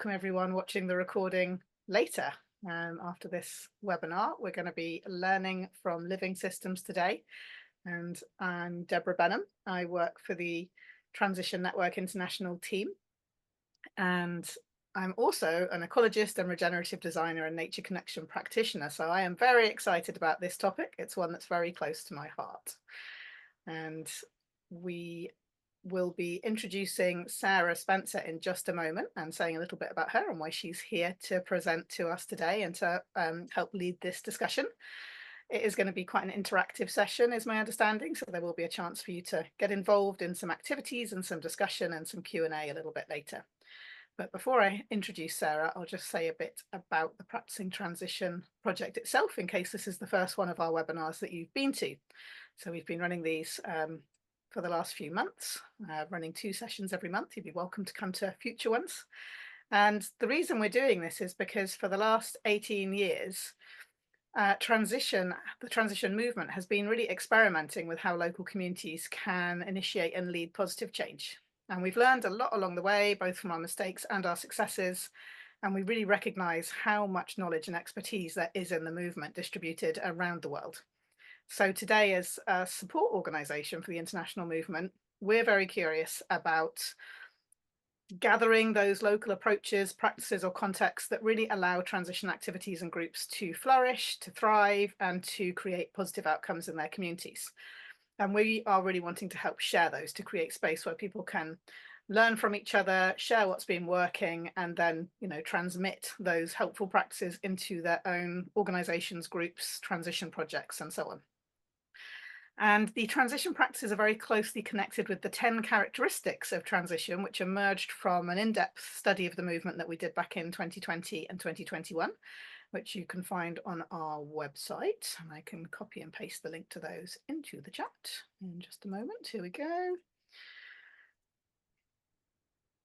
welcome everyone watching the recording later. After this webinar, we're going to be learning from living systems today. And I'm Deborah Benham. I work for the Transition Network International team. And I'm also an ecologist and regenerative designer and nature connection practitioner. So I am very excited about this topic. It's one that's very close to my heart. And we will be introducing Sarah Spencer in just a moment and saying a little bit about her and why she's here to present to us today and to help lead this discussion. It is going to be quite an interactive session, is my understanding, so there will be a chance for you to get involved in some activities and some discussion and some Q&A a little bit later. But before I introduce Sarah, I'll just say a bit about the Practicing Transition project itself, in case this is the first one of our webinars that you've been to. So we've been running these for the last few months, running 2 sessions every month. You'd be welcome to come to future ones. And the reason we're doing this is because for the last 18 years, the transition movement has been really experimenting with how local communities can initiate and lead positive change. And we've learned a lot along the way, both from our mistakes and our successes. And we really recognize how much knowledge and expertise there is in the movement distributed around the world. So today, as a support organisation for the international movement, we're very curious about gathering those local approaches, practices or contexts that really allow transition activities and groups to flourish, to thrive, and to create positive outcomes in their communities. And we are really wanting to help share those to create space where people can learn from each other, share what's been working, and then, transmit those helpful practices into their own organisations, groups, transition projects, and so on. And the transition practices are very closely connected with the 10 characteristics of transition, which emerged from an in-depth study of the movement that we did back in 2020 and 2021, which you can find on our website. And I can copy and paste the link to those into the chat in just a moment. Here we go.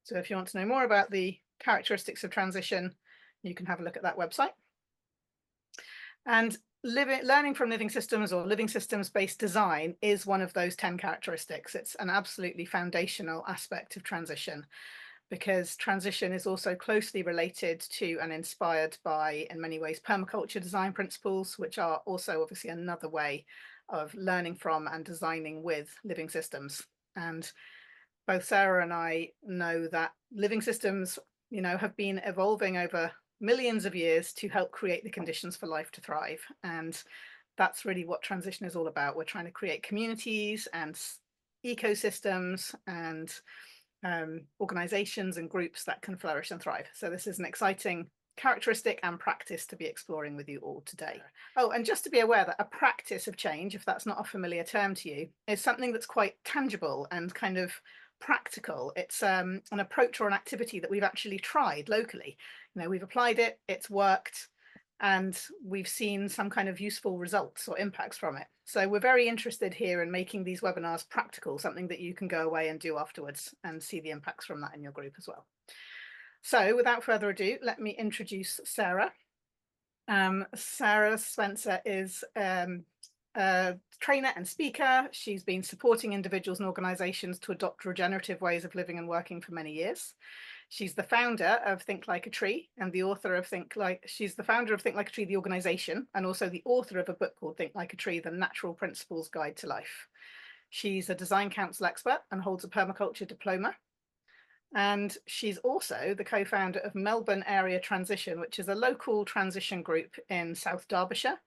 So if you want to know more about the characteristics of transition, you can have a look at that website. And learning from living systems or living systems-based design is one of those 10 characteristics. It's an absolutely foundational aspect of transition, because transition is also closely related to and inspired by, in many ways, permaculture design principles, which are also obviously another way of learning from and designing with living systems. And both Sarah and I know that living systems, have been evolving over millions of years to help create the conditions for life to thrive. And that's really what transition is all about. We're trying to create communities and ecosystems and organizations and groups that can flourish and thrive. So this is an exciting characteristic and practice to be exploring with you all today. Oh, and just to be aware that a practice of change, if that's not a familiar term to you, is something that's quite tangible and kind of practical. It's an approach or an activity that we've actually tried locally. We've applied it, it's worked, and we've seen some kind of useful results or impacts from it. So we're very interested here in making these webinars practical, something that you can go away and do afterwards and see the impacts from that in your group as well. So without further ado, let me introduce Sarah. Sarah Spencer is a trainer and speaker. She's been supporting individuals and organizations to adopt regenerative ways of living and working for many years. She's the founder of Think Like a Tree and the author of she's the founder of Think Like a Tree, the organization, and also the author of a book called Think Like a Tree, The Natural Principles Guide to Life. She's a design council expert and holds a permaculture diploma. And she's also the co-founder of Melbourne Area Transition, which is a local transition group in South Derbyshire,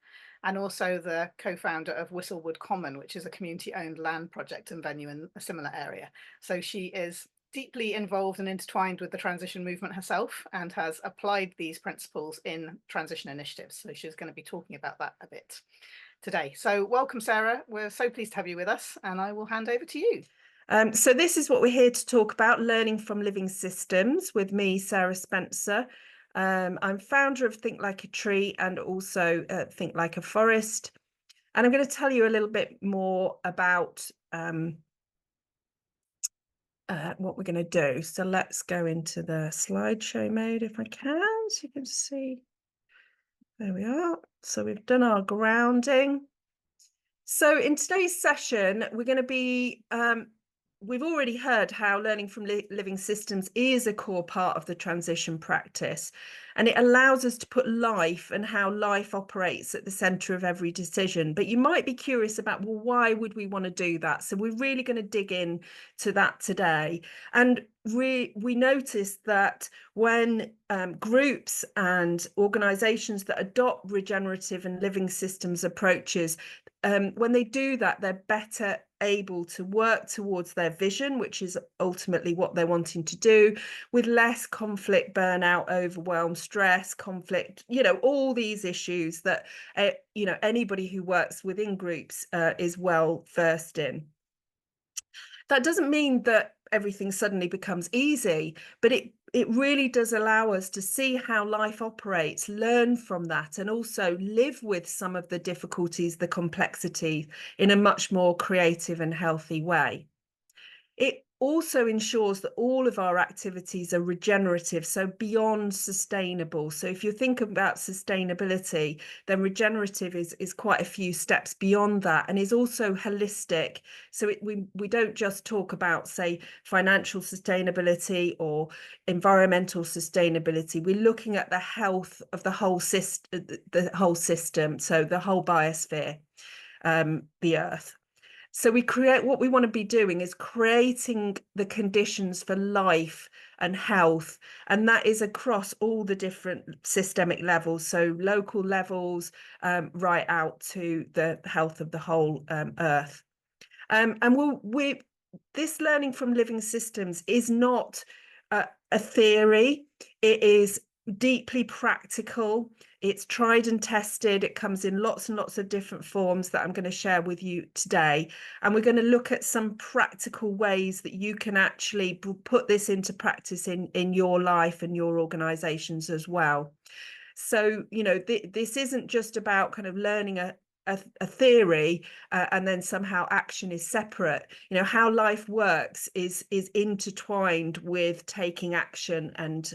and also the co-founder of Whistlewood Common, which is a community-owned land project and venue in a similar area. So she is deeply involved and intertwined with the transition movement herself and has applied these principles in transition initiatives. So she's going to be talking about that a bit today. So welcome, Sarah. We're so pleased to have you with us, and I will hand over to you. So this is what we're here to talk about, learning from living systems, with me, Sarah Spencer. I'm founder of Think Like a Tree and also Think Like a Forest. And I'm going to tell you a little bit more about what we're going to do. So let's go into the slideshow mode if I can, so you can see. There we are. So we've done our grounding. So in today's session, we're going to be we've already heard how learning from living systems is a core part of the transition practice, and it allows us to put life and how life operates at the center of every decision. But you might be curious about, well, why would we want to do that? So we're really going to dig in to that today. And we noticed that when groups and organizations that adopt regenerative and living systems approaches, when they do that, they're better able to work towards their vision, which is ultimately what they're wanting to do, with less conflict, burnout, overwhelm, stress, conflict, all these issues that, anybody who works within groups is well versed in. That doesn't mean that everything suddenly becomes easy, but it really does allow us to see how life operates, learn from that, and also live with some of the difficulties, the complexity, in a much more creative and healthy way. It also ensures that all of our activities are regenerative, so beyond sustainable. So if you think about sustainability, then regenerative is quite a few steps beyond that, and is also holistic. So we don't just talk about, say, financial sustainability or environmental sustainability. We're looking at the health of the whole system, so the whole biosphere, the Earth. So what we want to be doing is creating the conditions for life and health, and that is across all the different systemic levels, so local levels, right out to the health of the whole Earth. And this learning from living systems is not a theory. It is deeply practical. It's tried and tested. It comes in lots and lots of different forms that I'm going to share with you today. And we're going to look at some practical ways that you can actually put this into practice in your life and your organizations as well. So, this isn't just about kind of learning a theory and then somehow action is separate. How life works is intertwined with taking action, and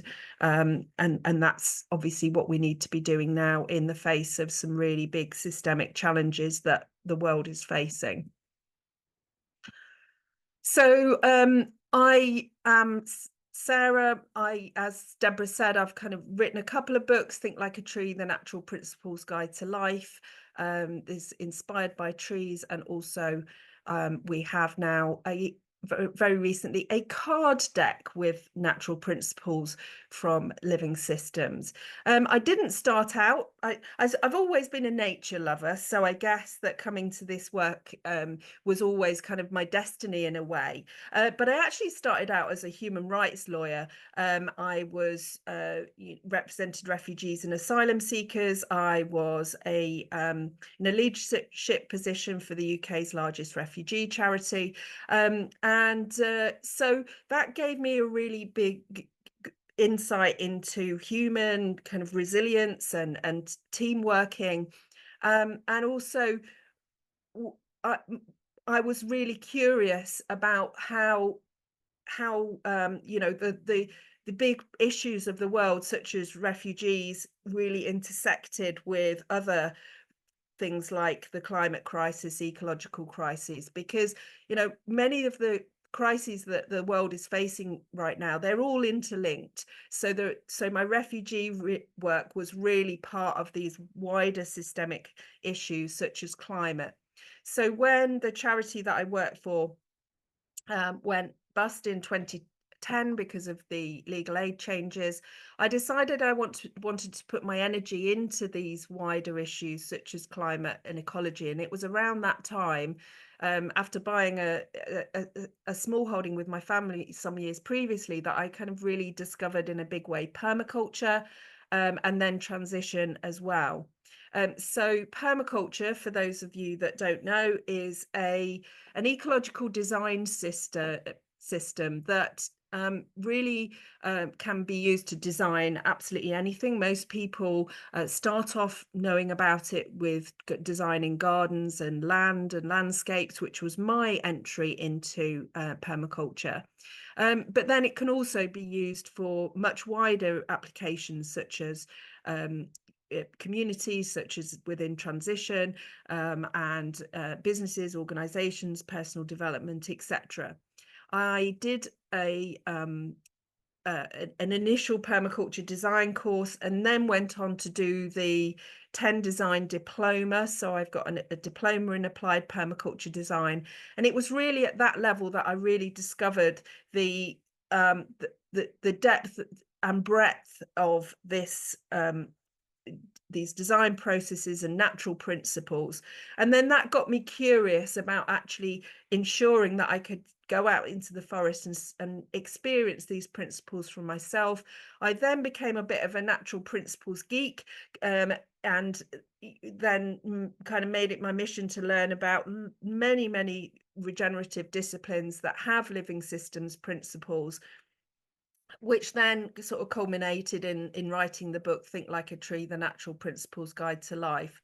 that's obviously what we need to be doing now in the face of some really big systemic challenges that the world is facing. So I am Sarah. As Deborah said, I've kind of written a couple of books: Think Like a Tree, The Natural Principles Guide to Life, is inspired by trees, and also we have now very recently a card deck with natural principles from living systems. I didn't start out, I've always been a nature lover, so I guess that coming to this work was always kind of my destiny in a way. But I actually started out as a human rights lawyer. I was represented refugees and asylum seekers. I was in a leadership position for the UK's largest refugee charity. So that gave me a really big insight into human kind of resilience and team working. And also, I was really curious about how the big issues of the world, such as refugees, really intersected with other things like the climate crisis, ecological crises, because many of the crises that the world is facing right now, they're all interlinked. So my refugee work was really part of these wider systemic issues such as climate. So when the charity that I worked for went bust in 2010 because of the legal aid changes, I decided I wanted to put my energy into these wider issues such as climate and ecology. And it was around that time, after buying a small holding with my family some years previously, that I kind of really discovered in a big way permaculture, and then transition as well. So permaculture, for those of you that don't know, is an ecological design system that really can be used to design absolutely anything. Most people start off knowing about it with designing gardens and land and landscapes, which was my entry into permaculture. But then it can also be used for much wider applications, such as communities, such as within transition, and businesses, organizations, personal development, etc. I did an initial permaculture design course, and then went on to do the 10 design diploma. So I've got a diploma in applied permaculture design, and it was really at that level that I really discovered the depth and breadth of this these design processes and natural principles. And then that got me curious about actually ensuring that I could go out into the forest and experience these principles for myself. I then became a bit of a natural principles geek, and then kind of made it my mission to learn about many regenerative disciplines that have living systems principles, which then sort of culminated in writing the book Think Like a Tree: The Natural Principles Guide to Life.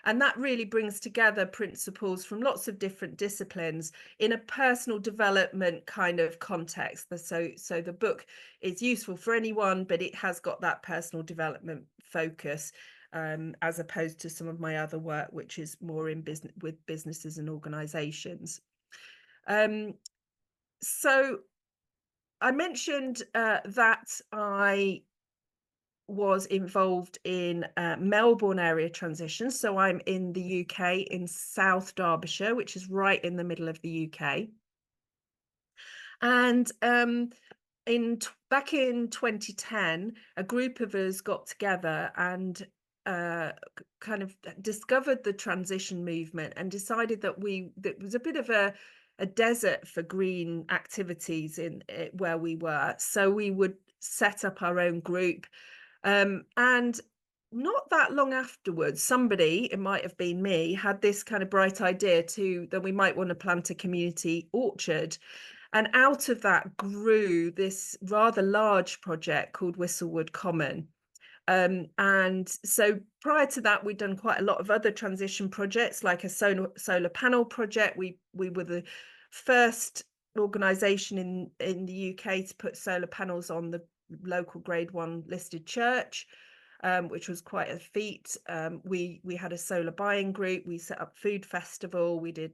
And that really brings together principles from lots of different disciplines in a personal development kind of context. So the book is useful for anyone, but it has got that personal development focus, as opposed to some of my other work, which is more in business with businesses and organizations. So I mentioned that I was involved in Melbourne area transition. So I'm in the UK, in South Derbyshire, which is right in the middle of the UK. And back in 2010, a group of us got together and kind of discovered the transition movement, and decided that that was a bit of a desert for green activities in where we were. So we would set up our own group. And not that long afterwards, somebody, it might have been me, had this kind of bright idea that we might want to plant a community orchard. And out of that grew this rather large project called Whistlewood Common. And so prior to that, we'd done quite a lot of other transition projects, like a solar panel project. We were the first organisation in the UK to put solar panels on the local Grade 1 listed church, which was quite a feat. We had a solar buying group. We set up food festival. We did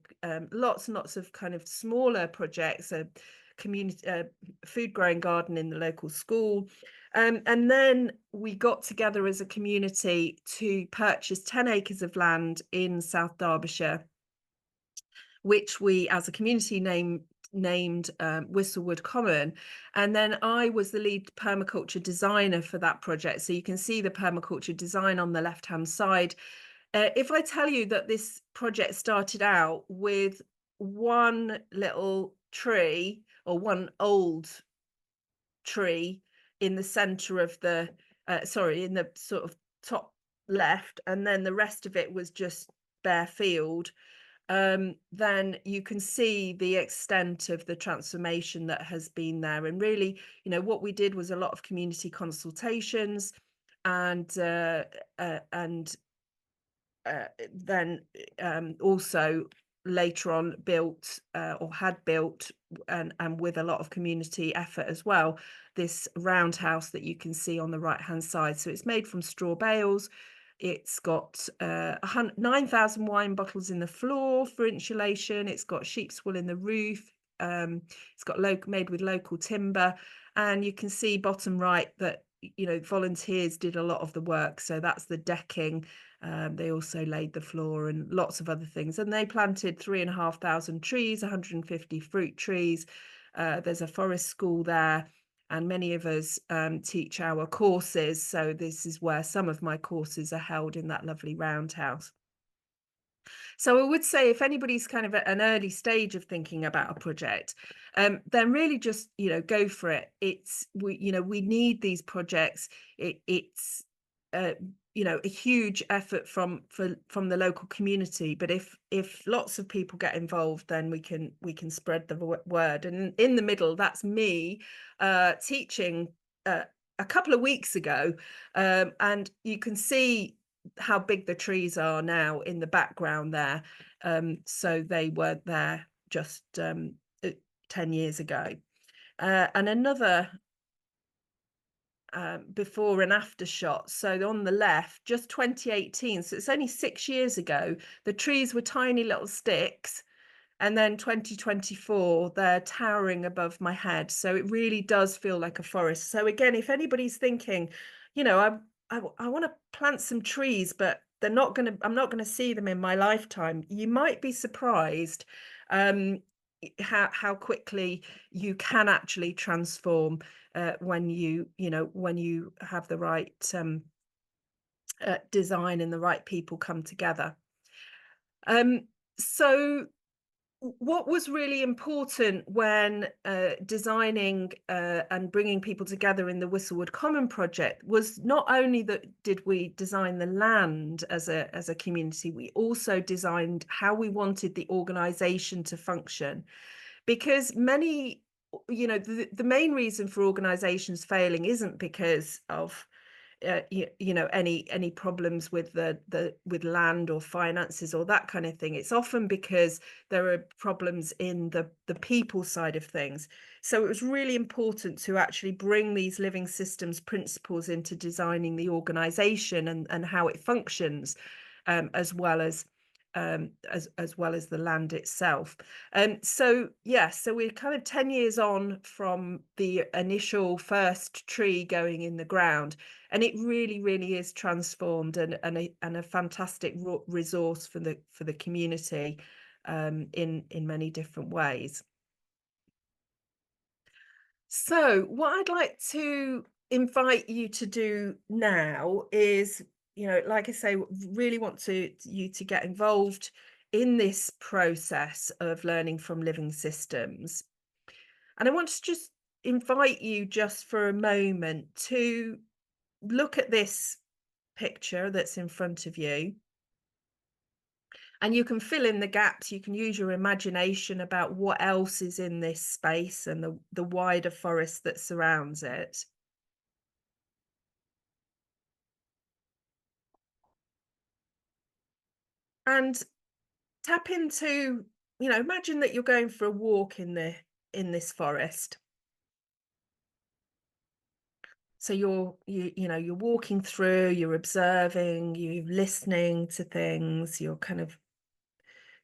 lots and lots of kind of smaller projects, a community food growing garden in the local school. And then we got together as a community to purchase 10 acres of land in South Derbyshire, which we as a community named Whistlewood Common. And then I was the lead permaculture designer for that project. So you can see the permaculture design on the left hand side. If I tell you that this project started out with one little tree, or one old tree, in the center of the in the sort of top left, and then the rest of it was just bare field, then you can see the extent of the transformation that has been there. And really, what we did was a lot of community consultations, and then also later on built or had built, and with a lot of community effort as well, this roundhouse that you can see on the right hand side. So it's made from straw bales. It's got 9,000 wine bottles in the floor for insulation. It's got sheep's wool in the roof. It's got made with local timber, and you can see bottom right that volunteers did a lot of the work. So that's the decking. They also laid the floor and lots of other things, and they planted 3,500 trees, 150 fruit trees. There's a forest school there, and many of us teach our courses. So this is where some of my courses are held, in that lovely roundhouse. So I would say, if anybody's kind of at an early stage of thinking about a project, then really just, go for it. We need these projects. It's a huge effort from the local community, but if lots of people get involved, then we can spread the word. And in the middle, that's me teaching a couple of weeks ago, and you can see how big the trees are now in the background there. So they weren't there just 10 years ago. And another before and after shot. So on the left, just 2018, so it's only 6 years ago, the trees were tiny little sticks, And then 2024, they're towering above my head. So it really does feel like a forest. So again, if anybody's thinking, you know, I want to plant some trees, but I'm not going to see them in my lifetime, you might be surprised how quickly you can actually transform when when you have the right design and the right people come together. So what was really important when designing and bringing people together in the Whistlewood Common project was not only that did we design the land as a community, we also designed how we wanted the organisation to function, because many, the main reason for organisations failing isn't because of any problems with with land or finances or that kind of thing. It's often because there are problems in the people side of things. So it was really important to actually bring these living systems principles into designing the organization and how it functions, as well as the land itself. So we're kind of 10 years on from the initial first tree going in the ground, and it really is transformed and a fantastic resource for the community in many different ways. So what I'd like to invite you to do now is, like I say, really want you to get involved in this process of learning from living systems. And I want to just invite you just for a moment to look at this picture that's in front of you, and you can fill in the gaps. You can use your imagination about what else is in this space and the wider forest that surrounds it. And tap into, imagine that you're going for a walk in this forest. So you're walking through, you're observing, you're listening to things, you're kind of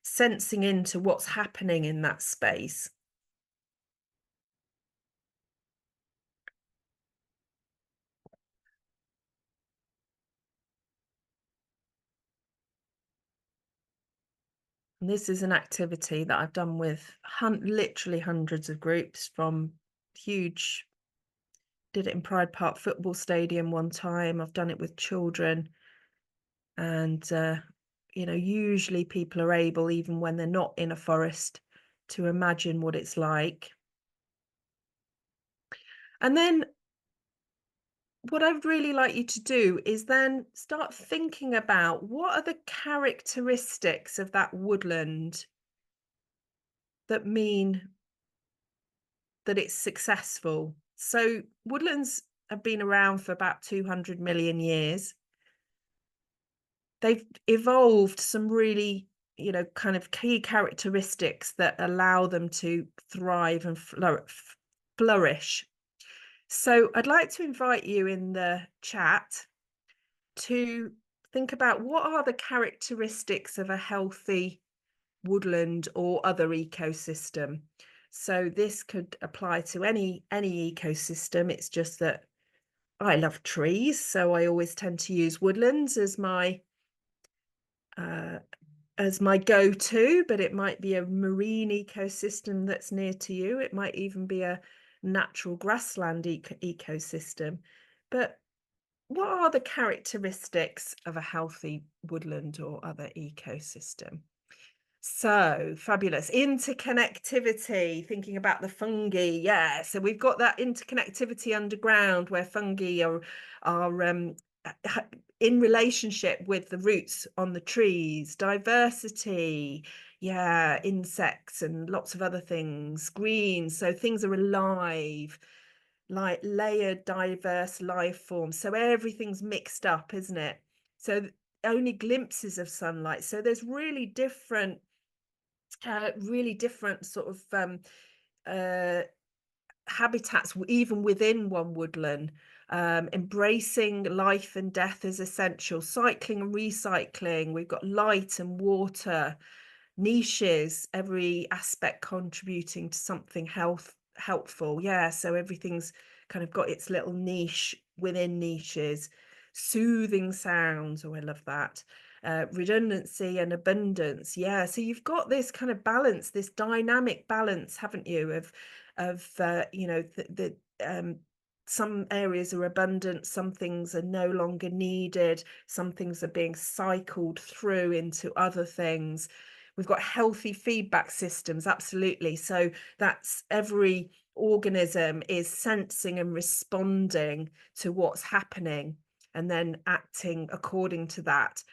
sensing into what's happening in that space. And this is an activity that I've done with literally hundreds of groups, from huge, did it in Pride Park Football Stadium one time. I've done it with children. And, usually people are able, even when they're not in a forest, to imagine what it's like. And then what I'd really like you to do is then start thinking about what are the characteristics of that woodland that mean that it's successful. So woodlands have been around for about 200 million years. They've evolved some really, kind of key characteristics that allow them to thrive and flourish. So I'd like to invite you in the chat to think about what are the characteristics of a healthy woodland or other ecosystem. So this could apply to any ecosystem. It's just that I love trees, so I always tend to use woodlands as my go-to, but it might be a marine ecosystem that's near to you. It might even be a natural grassland ecosystem. But what are the characteristics of a healthy woodland or other ecosystem? So fabulous. Interconnectivity, thinking about the fungi. Yeah, so we've got that interconnectivity underground where fungi are in relationship with the roots on the trees. Diversity, yeah, insects and lots of other things. Green, so things are alive, like layered, diverse life forms. So everything's mixed up, isn't it? So only glimpses of sunlight. So there's really different sort of habitats even within one woodland. Embracing life and death is essential. Cycling and recycling. We've got light and water. niches, every aspect contributing to something helpful. Yeah, so everything's kind of got its little niche within niches. Soothing sounds, oh, I love that. Redundancy and abundance. Yeah, so you've got this kind of balance, this dynamic balance, haven't you, of you know, the some areas are abundant, some things are no longer needed, some things are being cycled through into other things. We've got healthy feedback systems, absolutely. So that's every organism is sensing and responding to what's happening and then acting according to that.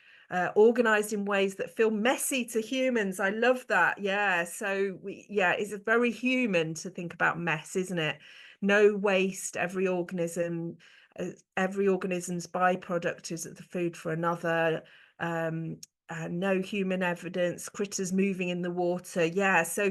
Organized in ways that feel messy to humans. I love that. Yeah. So it's very human to think about mess, isn't it? No waste. Every organism's byproduct is the food for another. No human evidence, critters moving in the water. Yeah, so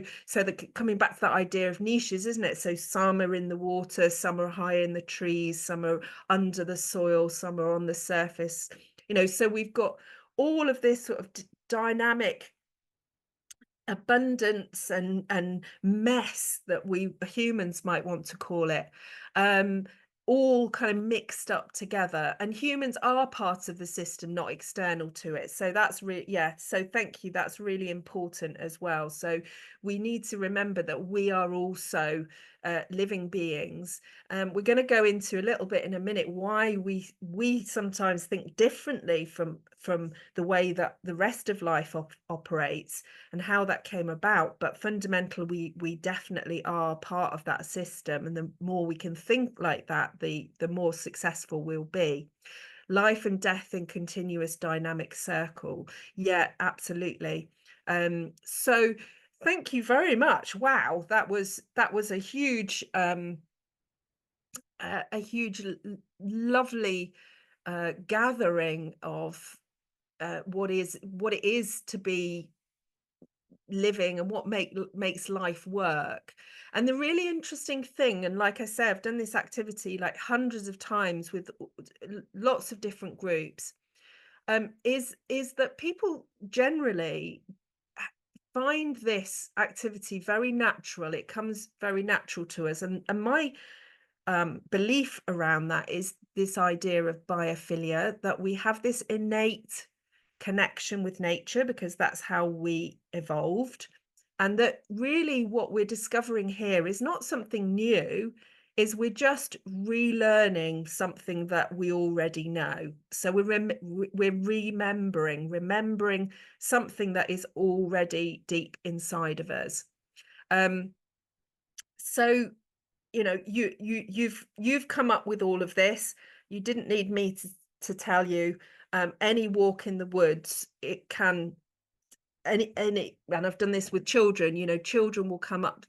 coming back to that idea of niches, isn't it? So some are in the water, some are high in the trees, some are under the soil, some are on the surface. You know, so we've got all of this sort of dynamic abundance and mess that we humans might want to call it, all kind of mixed up together, and humans are part of the system, not external to it. So that's so thank you, that's really important as well. So we need to remember that we are also living beings. We're going to go into a little bit in a minute why we sometimes think differently from the way that the rest of life operates and how that came about. But fundamentally, we definitely are part of that system, and the more we can think like that, the more successful we'll be. Life and death in continuous dynamic circle. Yeah, absolutely. So thank you very much. Wow, that was a huge lovely gathering of what it is to be living and what makes life work. And the really interesting thing, and like I said, I've done this activity like hundreds of times with lots of different groups, is that people generally find this activity very natural. It comes very natural to us, and my belief around that is this idea of biophilia, that we have this innate connection with nature because that's how we evolved, and that really what we're discovering here is not something new, is we're just relearning something that we already know. So we're remembering something that is already deep inside of us. So you know, you've come up with all of this. You didn't need me to tell you. Any walk in the woods, it can and I've done this with children. You know, children will come up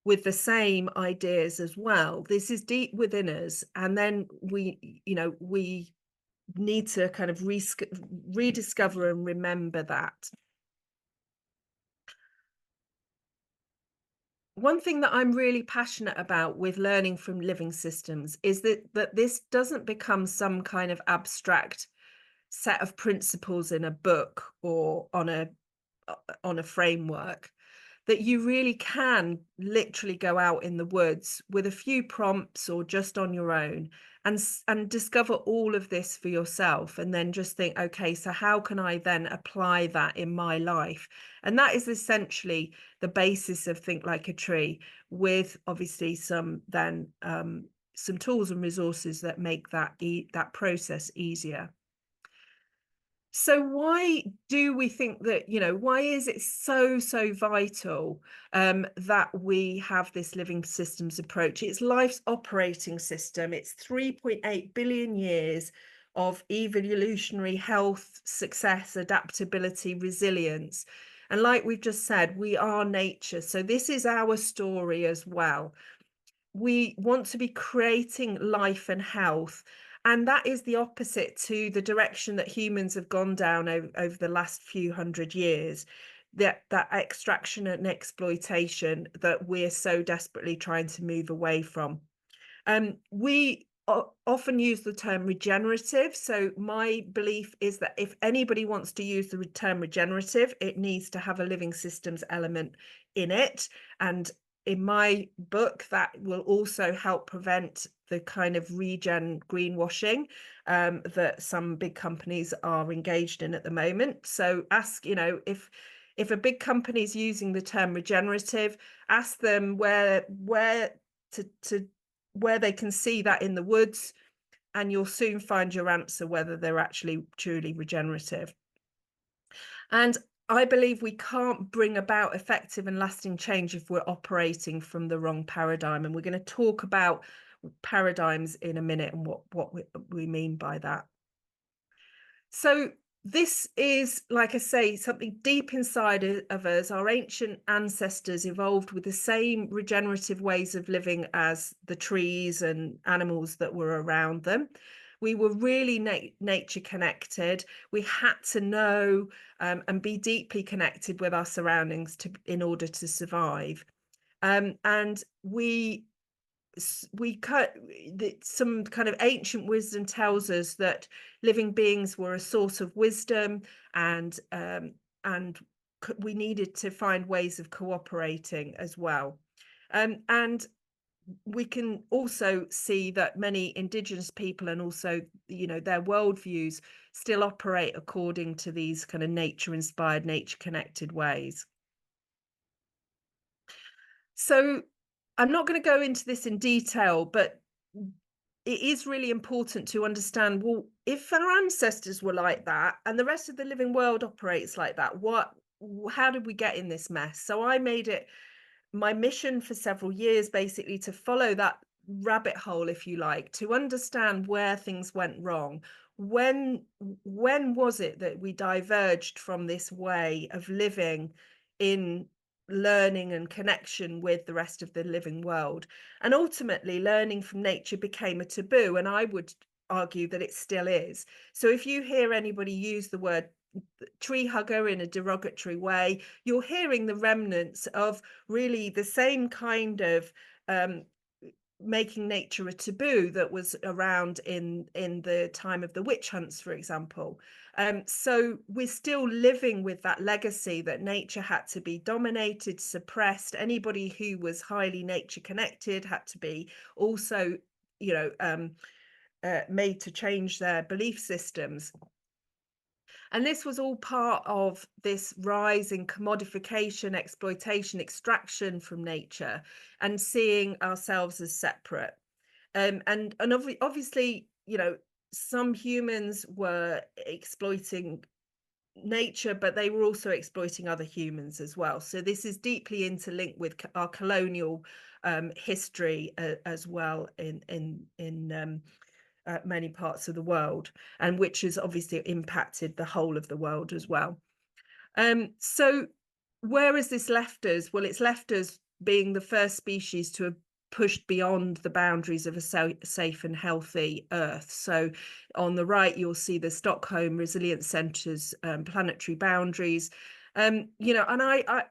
with the same ideas as well. This is deep within us, and then we need to kind of rediscover and remember that. One thing that I'm really passionate about with learning from living systems is that this doesn't become some kind of abstract set of principles in a book or on a framework, that you really can literally go out in the woods with a few prompts or just on your own and discover all of this for yourself, and then just think, okay, so how can I then apply that in my life? And that is essentially the basis of Think Like a Tree, with obviously some tools and resources that make that process easier. So why do we think that, why is it so vital that we have this living systems approach? It's life's operating system. It's 3.8 billion years of evolutionary health, success, adaptability, resilience. And like we've just said, we are nature. So this is our story as well. We want to be creating life and health. And that is the opposite to the direction that humans have gone down over the last few hundred years, that extraction and exploitation that we're so desperately trying to move away from. We often use the term regenerative. So my belief is that if anybody wants to use the term regenerative, it needs to have a living systems element in it. And in my book, that will also help prevent the kind of regen greenwashing that some big companies are engaged in at the moment. So ask, if a big company is using the term regenerative, ask them where they can see that in the woods, and you'll soon find your answer whether they're actually truly regenerative. And I believe we can't bring about effective and lasting change if we're operating from the wrong paradigm. And we're going to talk about paradigms in a minute and what we mean by that. So this is, like I say, something deep inside of us. Our ancient ancestors evolved with the same regenerative ways of living as the trees and animals that were around them. We were really nature connected. We had to know and be deeply connected with our surroundings in order to survive. And some kind of ancient wisdom tells us that living beings were a source of wisdom, and we needed to find ways of cooperating as well. And we can also see that many indigenous people and also, their worldviews still operate according to these kind of nature inspired, nature connected ways. So I'm not going to go into this in detail, but it is really important to understand, well, if our ancestors were like that and the rest of the living world operates like that, how did we get in this mess? So I made it my mission for several years, basically, to follow that rabbit hole, if you like, to understand where things went wrong. When was it that we diverged from this way of living in learning and connection with the rest of the living world? And ultimately, learning from nature became a taboo, and I would argue that it still is. So if you hear anybody use the word tree hugger in a derogatory way, you're hearing the remnants of really the same kind of making nature a taboo that was around in the time of the witch hunts, for example. So we're still living with that legacy that nature had to be dominated, suppressed. Anybody who was highly nature connected had to be also, made to change their belief systems. And this was all part of this rise in commodification, exploitation, extraction from nature, and seeing ourselves as separate. And obviously, some humans were exploiting nature, but they were also exploiting other humans as well. So this is deeply interlinked with our colonial history as well in many parts of the world, and which has obviously impacted the whole of the world as well. So where has this left us? Well, it's left us being the first species to have pushed beyond the boundaries of a safe and healthy Earth. So on the right, you'll see the Stockholm Resilience Centre's planetary boundaries. And I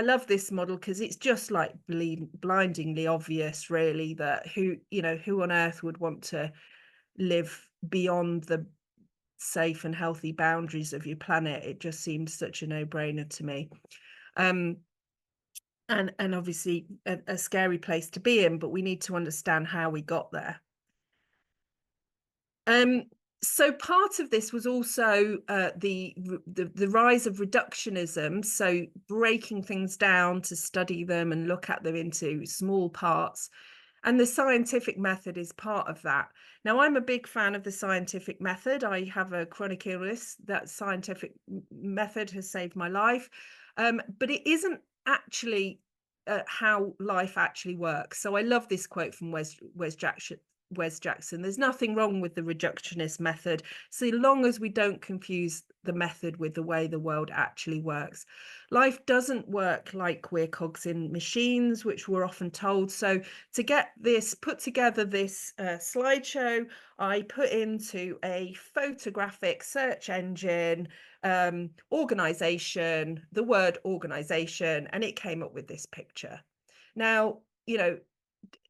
love this model because it's just like blindingly obvious, really, that who on earth would want to live beyond the safe and healthy boundaries of your planet? It just seems such a no-brainer to me. And obviously a scary place to be in, but we need to understand how we got there. So part of this was also the rise of reductionism, so breaking things down to study them and look at them into small parts. And the scientific method is part of that. Now, I'm a big fan of the scientific method. I have a chronic illness. That scientific method has saved my life. But it isn't actually how life actually works. So I love this quote from Wes Jackson. There's nothing wrong with the reductionist method, so long as we don't confuse the method with the way the world actually works. Life doesn't work like we're cogs in machines, which we're often told. So to put together this slideshow, I put into a photographic search engine, organization, the word organization, and it came up with this picture. Now,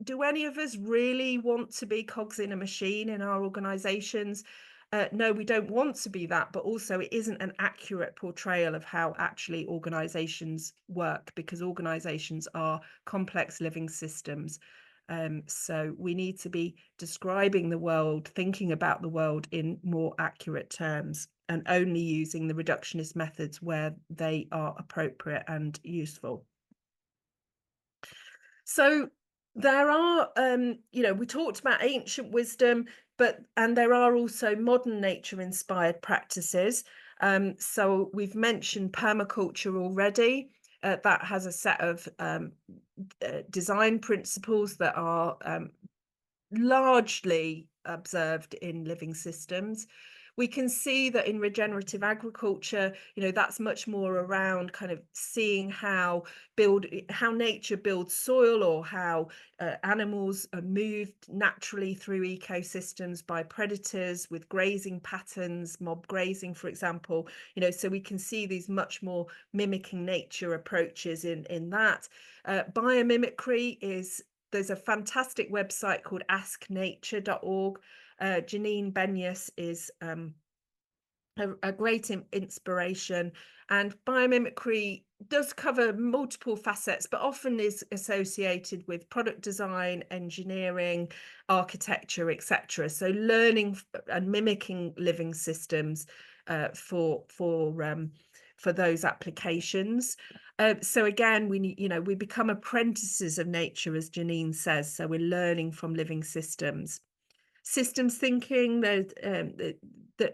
do any of us really want to be cogs in a machine in our organizations? No, we don't want to be that, but also it isn't an accurate portrayal of how actually organizations work, because organizations are complex living systems. So we need to be describing the world, thinking about the world in more accurate terms, and only using the reductionist methods where they are appropriate and useful. So there are, we talked about ancient wisdom, and there are also modern nature inspired practices. So we've mentioned permaculture already. That has a set of design principles that are largely observed in living systems. We can see that in regenerative agriculture, that's much more around kind of seeing how nature builds soil, or how animals are moved naturally through ecosystems by predators with grazing patterns, mob grazing, for example. So we can see these much more mimicking nature approaches in that. Biomimicry there's a fantastic website called asknature.org. Janine Benyus is a great inspiration, and biomimicry does cover multiple facets, but often is associated with product design, engineering, architecture, etc. So learning and mimicking living systems for those applications. So again, we need, we become apprentices of nature, as Janine says. So we're learning from living systems. Systems thinking that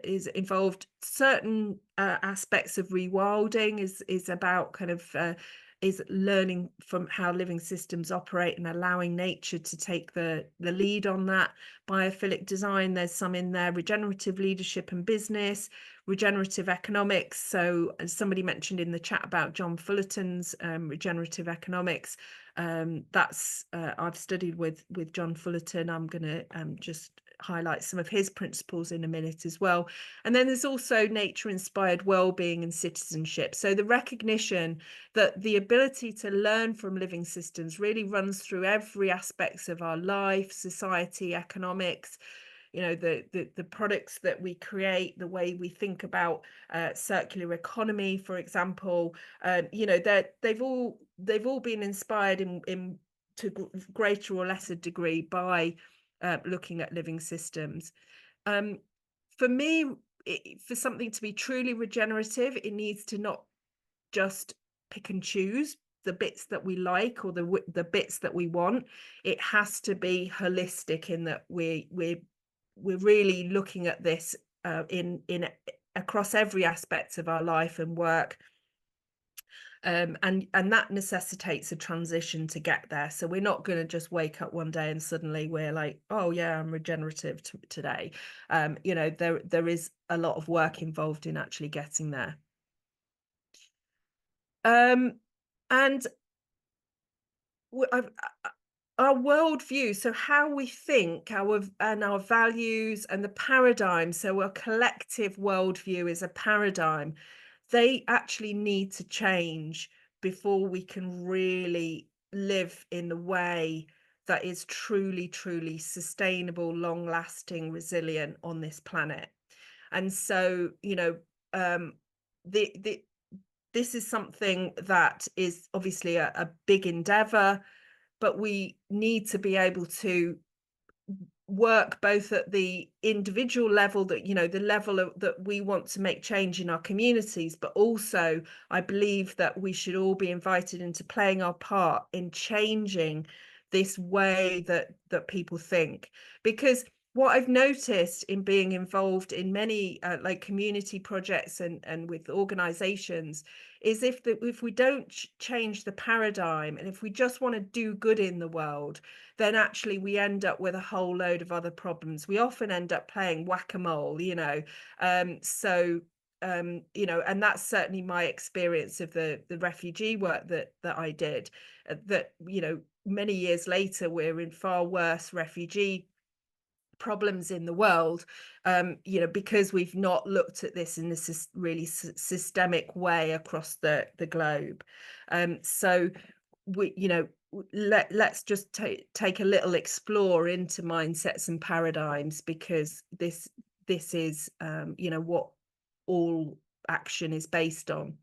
is involved certain aspects of rewilding, is about kind of is learning from how living systems operate and allowing nature to take the lead on that. Biophilic design, there's some in there. Regenerative leadership and business, regenerative economics. So as somebody mentioned in the chat about John Fullerton's regenerative economics, that's I've studied with John Fullerton. I'm going to just highlight some of his principles in a minute as well. And then there's also nature inspired well-being and citizenship. So the recognition that the ability to learn from living systems really runs through every aspects of our life, society, economics, the products that we create, the way we think about circular economy, for example. They've all been inspired in to greater or lesser degree by looking at living systems. For me, for something to be truly regenerative, it needs to not just pick and choose the bits that we like, or the bits that we want. It has to be holistic, in that we're really looking at this in across every aspect of our life and work. And that necessitates a transition to get there. So we're not going to just wake up one day and suddenly we're like, oh yeah, I'm regenerative today. There is a lot of work involved in actually getting there. And our worldview, so how we think, our values and the paradigm, so a collective worldview is a paradigm, they actually need to change before we can really live in the way that is truly, truly sustainable, long-lasting, resilient on this planet. And so, this is something that is obviously a big endeavor, but we need to be able to work both at the individual level, that the level that we want to make change in our communities, but also I believe that we should all be invited into playing our part in changing this way that people think. Because what I've noticed in being involved in many like community projects and with organizations is if we don't change the paradigm, and if we just want to do good in the world, then actually we end up with a whole load of other problems. We often end up playing whack-a-mole, and that's certainly my experience of the refugee work that I did, that many years later we're in far worse refugee problems in the world, because we've not looked at this in this really systemic way across the globe. So let's just take a little explore into mindsets and paradigms, because this is what all action is based on.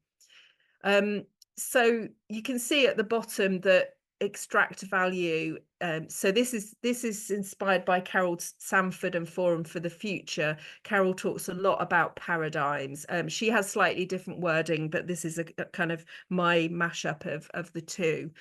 So you can see at the bottom that extract value. So this is inspired by Carol Sanford and Forum for the Future. Carol talks a lot about paradigms. She has slightly different wording, but this is a kind of my mashup of the two.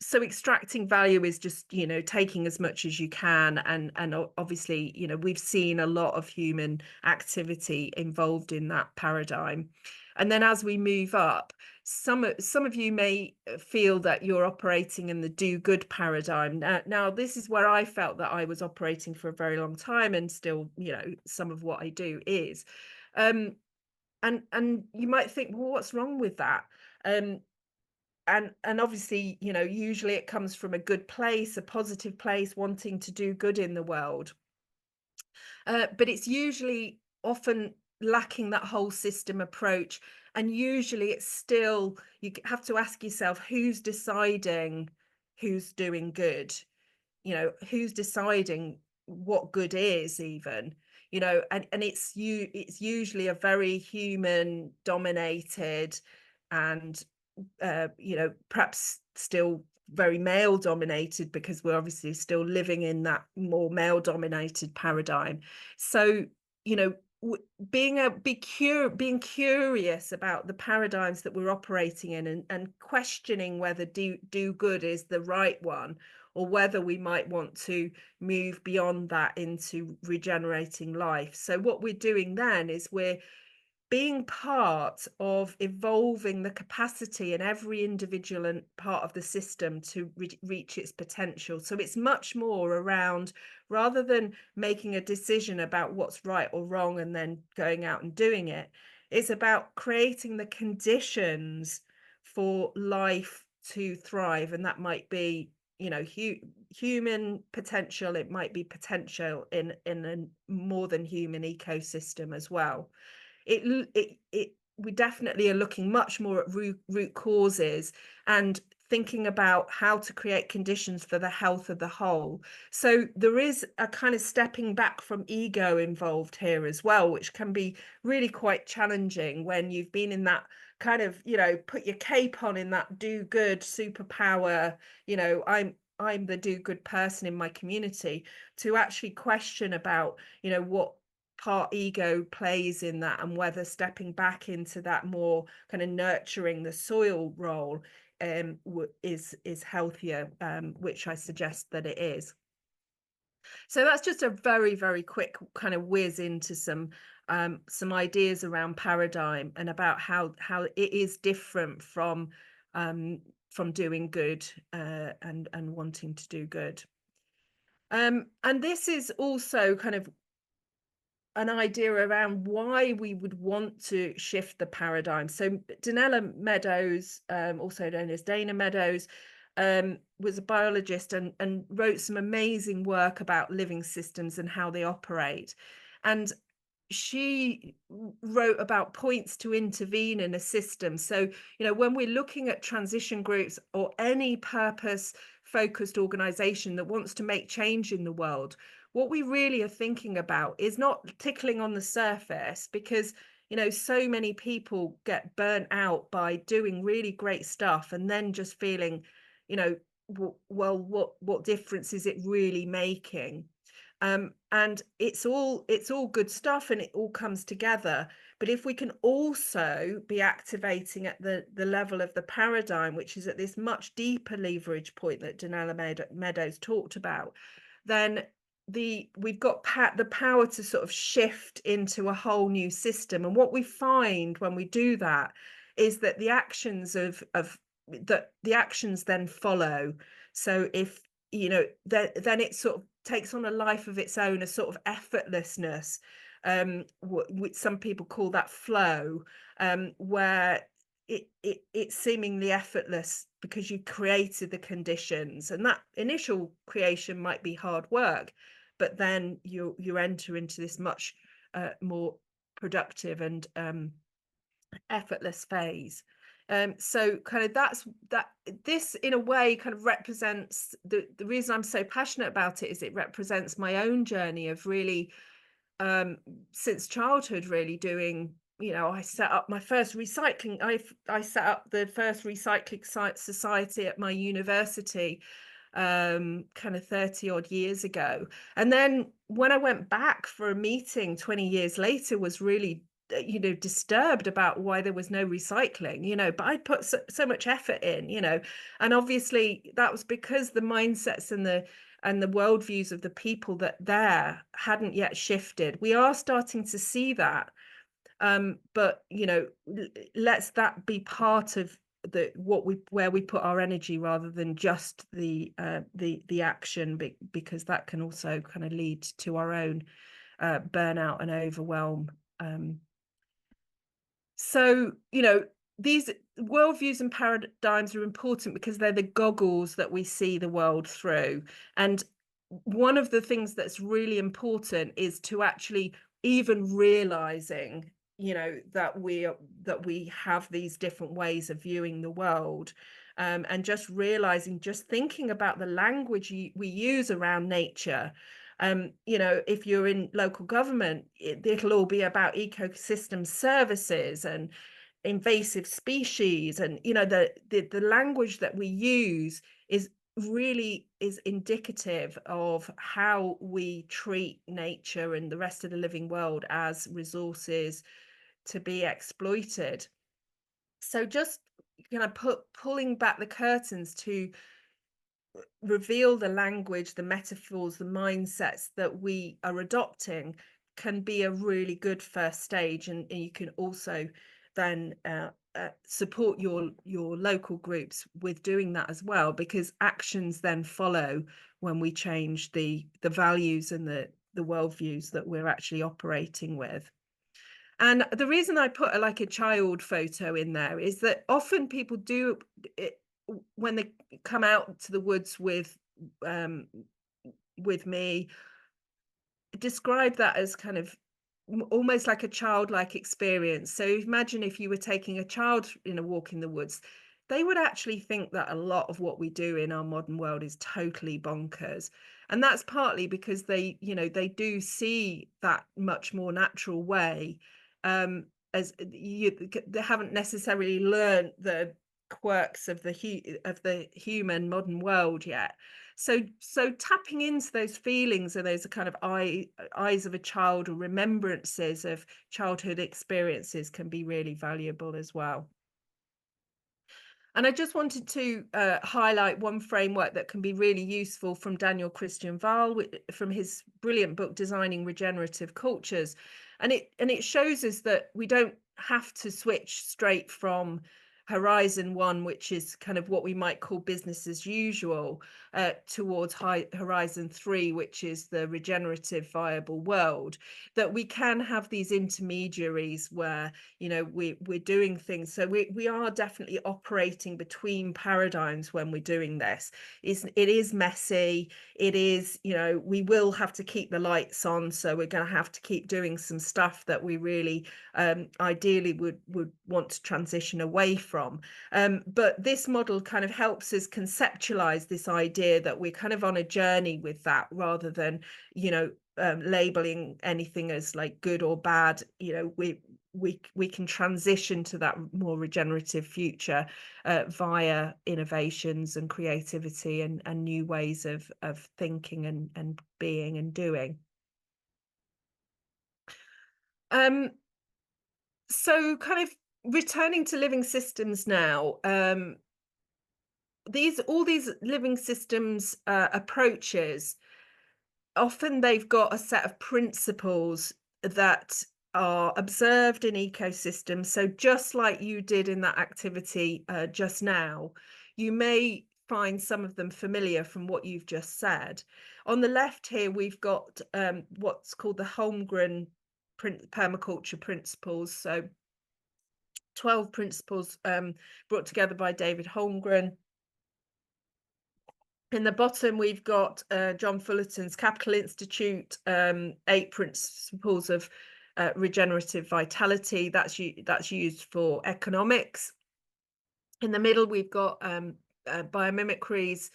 So extracting value is just, taking as much as you can, and obviously, we've seen a lot of human activity involved in that paradigm. And then as we move up, some of you may feel that you're operating in the do good paradigm. Now this is where I felt that I was operating for a very long time, and still, some of what I do is. And you might think, well, what's wrong with that? And obviously, usually it comes from a good place, a positive place, wanting to do good in the world. But it's usually often lacking that whole system approach. And usually it's still, you have to ask yourself, who's deciding who's doing good? Who's deciding what good is, even? And it's usually a very human dominated, and perhaps still very male dominated, because we're obviously still living in that more male dominated paradigm. So, being curious about the paradigms that we're operating in, and questioning whether do good is the right one, or whether we might want to move beyond that into regenerating life. So what we're doing then is we're being part of evolving the capacity in every individual and part of the system to reach its potential. So it's much more around, rather than making a decision about what's right or wrong and then going out and doing it, it's about creating the conditions for life to thrive. And that might be, human potential. It might be potential in a more than human ecosystem as well. We definitely are looking much more at root causes, and thinking about how to create conditions for the health of the whole. So there is a kind of stepping back from ego involved here as well, which can be really quite challenging when you've been in that kind of, put your cape on in that do good superpower, I'm the do good person in my community, to actually question about, what part ego plays in that, and whether stepping back into that more kind of nurturing the soil role is healthier, which I suggest that it is. So that's just a very, very quick kind of whiz into some ideas around paradigm, and about how it is different from doing good and wanting to do good. And this is also kind of an idea around why we would want to shift the paradigm. So Donella Meadows, also known as Dana Meadows, was a biologist and wrote some amazing work about living systems and how they operate. And she wrote about points to intervene in a system. So, when we're looking at transition groups or any purpose focused organization that wants to make change in the world, what we really are thinking about is not tickling on the surface, because so many people get burnt out by doing really great stuff and then just feeling, well, what difference is it really making? And it's all good stuff, and it all comes together. But if we can also be activating at the level of the paradigm, which is at this much deeper leverage point that Donella Meadows talked about, then we've got the power to sort of shift into a whole new system. And what we find when we do that is that the actions the actions then follow. So if then it sort of takes on a life of its own, a sort of effortlessness, which some people call that flow, where it's seemingly effortless because you created the conditions, and that initial creation might be hard work, but then you enter into this much more productive and effortless phase. So kind of this in a way kind of represents the reason I'm so passionate about it is it represents my own journey of really since childhood really doing, I set up my first recycling. I set up the first recycling society at my university kind of 30 odd years ago. And then when I went back for a meeting 20 years later, was really disturbed about why there was no recycling, but I'd put so much effort in, and obviously that was because the mindsets and the worldviews of the people that there hadn't yet shifted. We are starting to see that, but let's that be part of where we put our energy rather than just the action, because that can also kind of lead to our own burnout and overwhelm. So these worldviews and paradigms are important because they're the goggles that we see the world through. And one of the things that's really important is to actually even realizing that we have these different ways of viewing the world, and just realizing, just thinking about the language we use around nature. If you're in local government, it'll all be about ecosystem services and invasive species, and the language that we use is indicative of how we treat nature and the rest of the living world as resources to be exploited. So just pulling back the curtains to reveal the language, the metaphors, the mindsets that we are adopting can be a really good first stage, and you can also then support your local groups with doing that as well, because actions then follow when we change the values and the worldviews that we're actually operating with. And the reason I put a child photo in there is that often people do it when they come out to the woods with me, describe that as kind of almost like a childlike experience. So imagine if you were taking a child in a walk in the woods, they would actually think that a lot of what we do in our modern world is totally bonkers. And that's partly because they do see that much more natural way, as they haven't necessarily learned the quirks of the human modern world yet. So tapping into those feelings and those kind of eyes of a child, or remembrances of childhood experiences, can be really valuable as well. And I just wanted to highlight one framework that can be really useful from Daniel Christian Wahl, from his brilliant book Designing Regenerative Cultures. And it shows us that we don't have to switch straight from Horizon 1, which is kind of what we might call business as usual, towards Horizon 3, which is the regenerative viable world. That we can have these intermediaries where we're doing things. So we are definitely operating between paradigms when we're doing this. It is messy. It is, we will have to keep the lights on, so we're going to have to keep doing some stuff that we really ideally would want to transition away from. But this model kind of helps us conceptualize this idea that we're kind of on a journey with that, rather than labeling anything as like good or bad. We can transition to that more regenerative future via innovations and creativity and new ways of thinking and being and doing. So kind of returning to living systems now, all these living systems approaches, often they've got a set of principles that are observed in ecosystems. So just like you did in that activity just now, you may find some of them familiar from what you've just said. On the left here, we've got what's called the Holmgren permaculture principles. So 12 principles brought together by David Holmgren. In the bottom, we've got John Fullerton's Capital Institute, 8 principles of regenerative vitality. That's used for economics. In the middle, we've got biomimicry's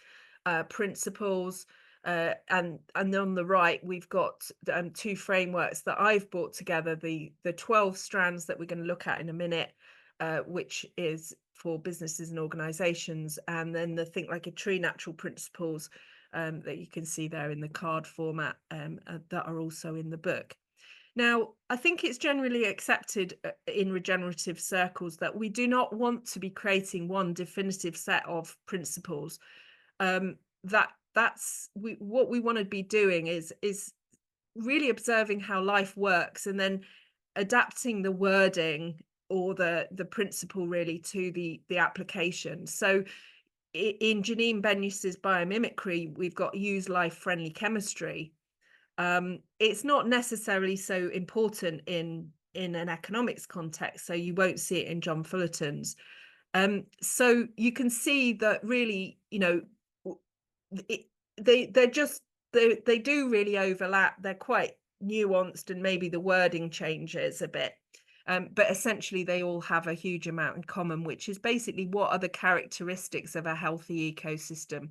principles, and on the right, we've got two frameworks that I've brought together: the 12 strands that we're going to look at in a minute, which is for businesses and organizations, and then the Think Like a Tree natural principles that you can see there in the card format, that are also in the book. Now, I think it's generally accepted in regenerative circles that we do not want to be creating one definitive set of principles. What we want to be doing is really observing how life works and then adapting the wording or the principle really to the application. So in Janine Benyus's biomimicry, we've got use life friendly chemistry. It's not necessarily so important in an economics context, so you won't see it in John Fullerton's. So you can see that really, you know, they do really overlap. They're quite nuanced, and maybe the wording changes a bit. But essentially, they all have a huge amount in common, which is basically what are the characteristics of a healthy ecosystem,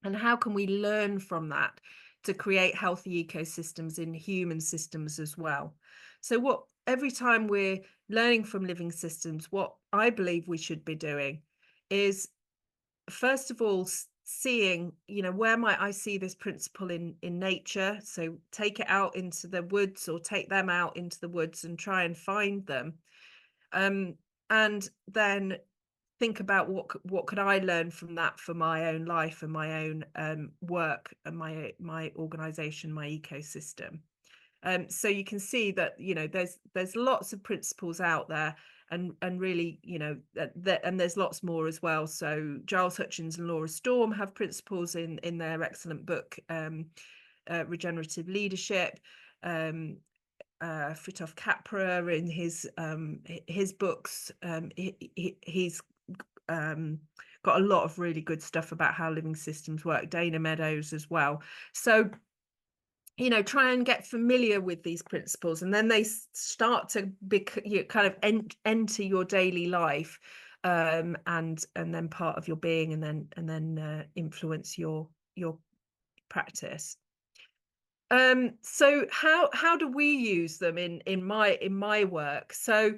and how can we learn from that to create healthy ecosystems in human systems as well. So every time we're learning from living systems, what I believe we should be doing is, first of all, seeing, you know, where might I see this principle in nature? So take it out into the woods, or take them out into the woods and try and find them. And then think about what could I learn from that for my own life and my own work and my organization, my ecosystem. So you can see that, you know, there's lots of principles out there, and really, you know, and there's lots more as well. So Giles Hutchins and Laura Storm have principles in their excellent book, Regenerative Leadership. Fritjof Capra in his books, he's got a lot of really good stuff about how living systems work. Dana Meadows as well. So, you know, try and get familiar with these principles, and then they start to kind of enter your daily life, and then part of your being, and then influence your practice. So how do we use them in my work? So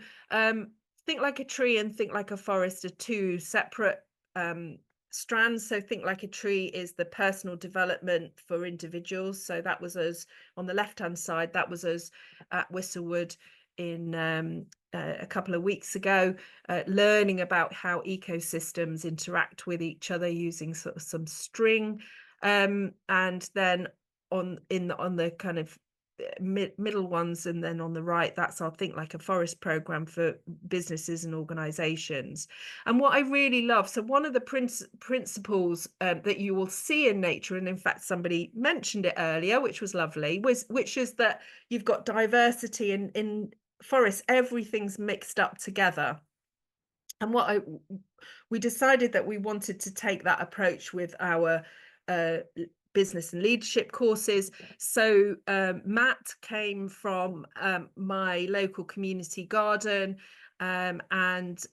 Think Like a Tree and Think Like a Forest are two separate strands. So Think Like a Tree is the personal development for individuals. So that was us on the left hand side. That was us at Whistlewood in a couple of weeks ago, learning about how ecosystems interact with each other using sort of some string, and then on the kind of middle ones, and then on the right, that's our Think Like a Forest program for businesses and organizations. And what I really love, so one of the principles that you will see in nature, and in fact somebody mentioned it earlier, which was lovely, which is that you've got diversity in forests. Everything's mixed up together. And we decided that we wanted to take that approach with our business and leadership courses. So Matt came from my local community garden, and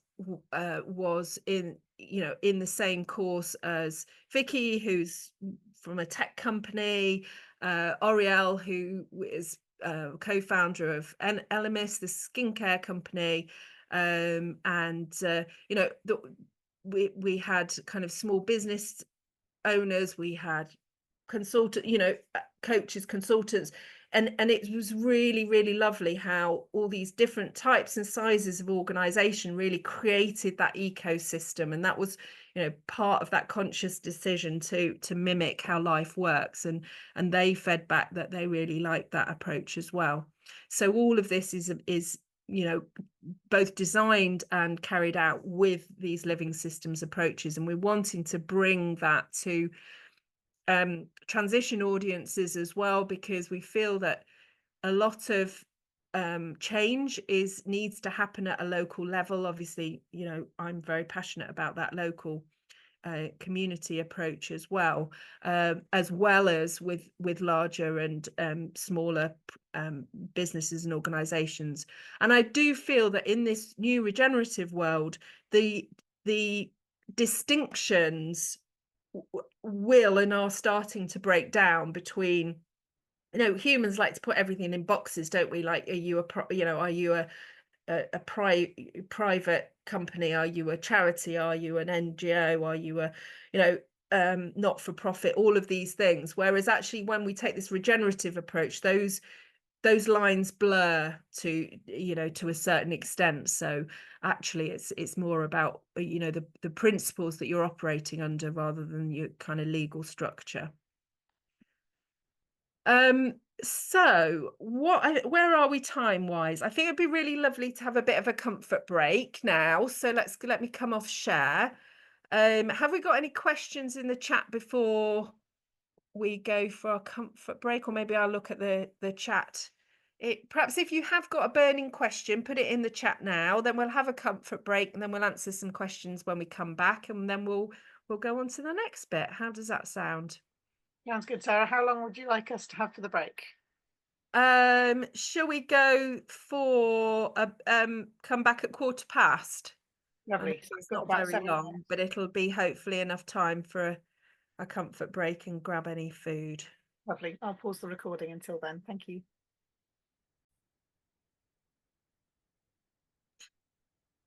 was in the same course as Vicky, who's from a tech company, Oriel, who is co-founder of Elemis, the skincare company, and we had kind of small business owners, we had coaches, consultants, and it was really, really lovely how all these different types and sizes of organization really created that ecosystem. And that was, part of that conscious decision to mimic how life works, and they fed back that they really liked that approach as well. So all of this is both designed and carried out with these living systems approaches, and we're wanting to bring that to transition audiences as well, because we feel that a lot of change needs to happen at a local level. Obviously, I'm very passionate about that local community approach as well as with larger and smaller businesses and organizations. And I do feel that in this new regenerative world, the the distinctions will and are starting to break down between, you know, humans like to put everything in boxes, don't we? Like, are you are you a private company? Are you a charity? Are you an NGO? Are you a, you know, not for profit? All of these things. Whereas actually, when we take this regenerative approach, those lines blur to, you know, to a certain extent. So actually it's more about, you know, the principles that you're operating under rather than your kind of legal structure. So where are we time wise? I think it'd be really lovely to have a bit of a comfort break now. So let me come off share. Have we got any questions in the chat before we go for our comfort break? Or maybe I'll look at the chat. Perhaps if you have got a burning question, put it in the chat now, then we'll have a comfort break and then we'll answer some questions when we come back, and then we'll go on to the next bit. How does that sound? Sounds good, Sarah. How long would you like us to have for the break? Shall we go for a come back at 15:15? Lovely. So It's we've got not about very 7 long, minutes. but it'll be hopefully enough time for a comfort break and grab any food. Lovely. I'll pause the recording until then. Thank you.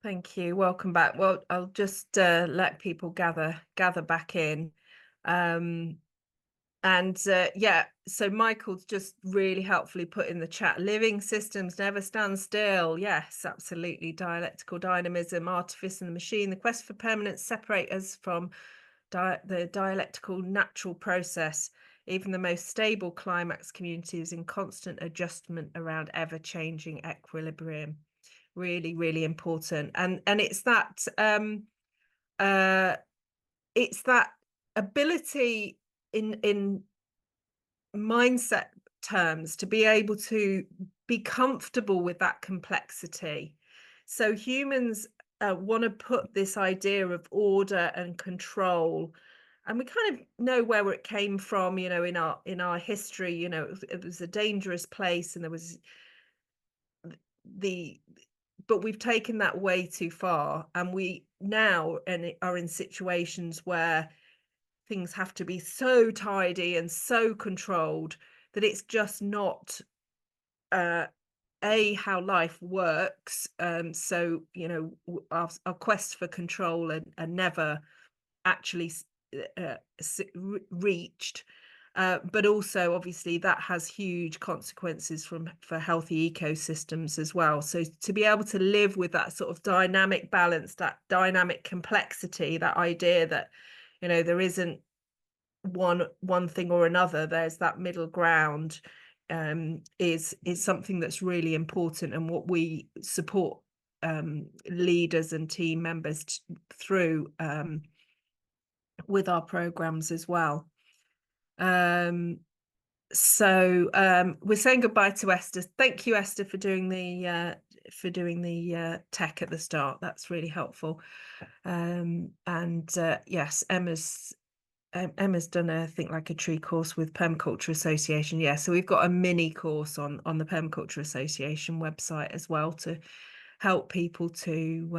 Thank you. Welcome back. Well, I'll just let people gather back in. Yeah, so Michael's just really helpfully put in the chat, living systems never stand still. Yes, absolutely. Dialectical dynamism, artifice and the machine, the quest for permanence separate us from the dialectical natural process. Even the most stable climax community is in constant adjustment around ever-changing equilibrium. Really, really important. And it's that ability in mindset terms to be able to be comfortable with that complexity. So humans want to put this idea of order and control, and we kind of know where it came from, you know, in our history. You know, it was a dangerous place, and there was but we've taken that way too far, and we now are in situations where things have to be so tidy and so controlled that it's just not how life works. So, you know, our quest for control are never actually reached. But also, obviously, that has huge consequences for healthy ecosystems as well. So to be able to live with that sort of dynamic balance, that dynamic complexity, that idea that, you know, there isn't one thing or another, there's that middle ground, is something that's really important, and what we support leaders and team members through with our programs as well. So we're saying goodbye to Esther. Thank you, Esther, for doing the tech at the start. That's really helpful. Yes, Emma's done a Think Like a Tree course with Permaculture Association. Yeah, so we've got a mini course on the Permaculture Association website as well to help people to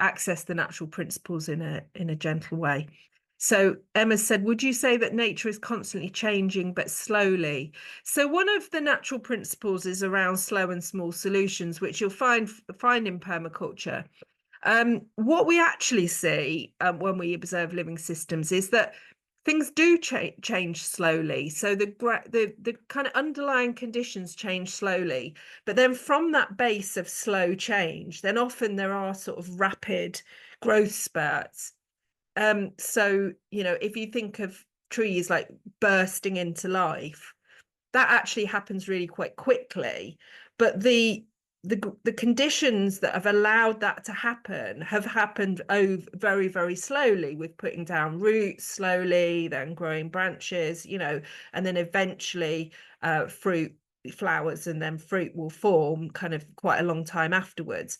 access the natural principles in a gentle way. So Emma said, would you say that nature is constantly changing but slowly? So one of the natural principles is around slow and small solutions, which you'll find in permaculture. What we actually see when we observe living systems is that things do change slowly. So the kind of underlying conditions change slowly, but then from that base of slow change, then often there are sort of rapid growth spurts. So, you know, if you think of trees like bursting into life, that actually happens really quite quickly, but the conditions that have allowed that to happen have happened over very, very slowly, with putting down roots slowly, then growing branches, you know, and then eventually fruit, flowers, and then fruit will form kind of quite a long time afterwards.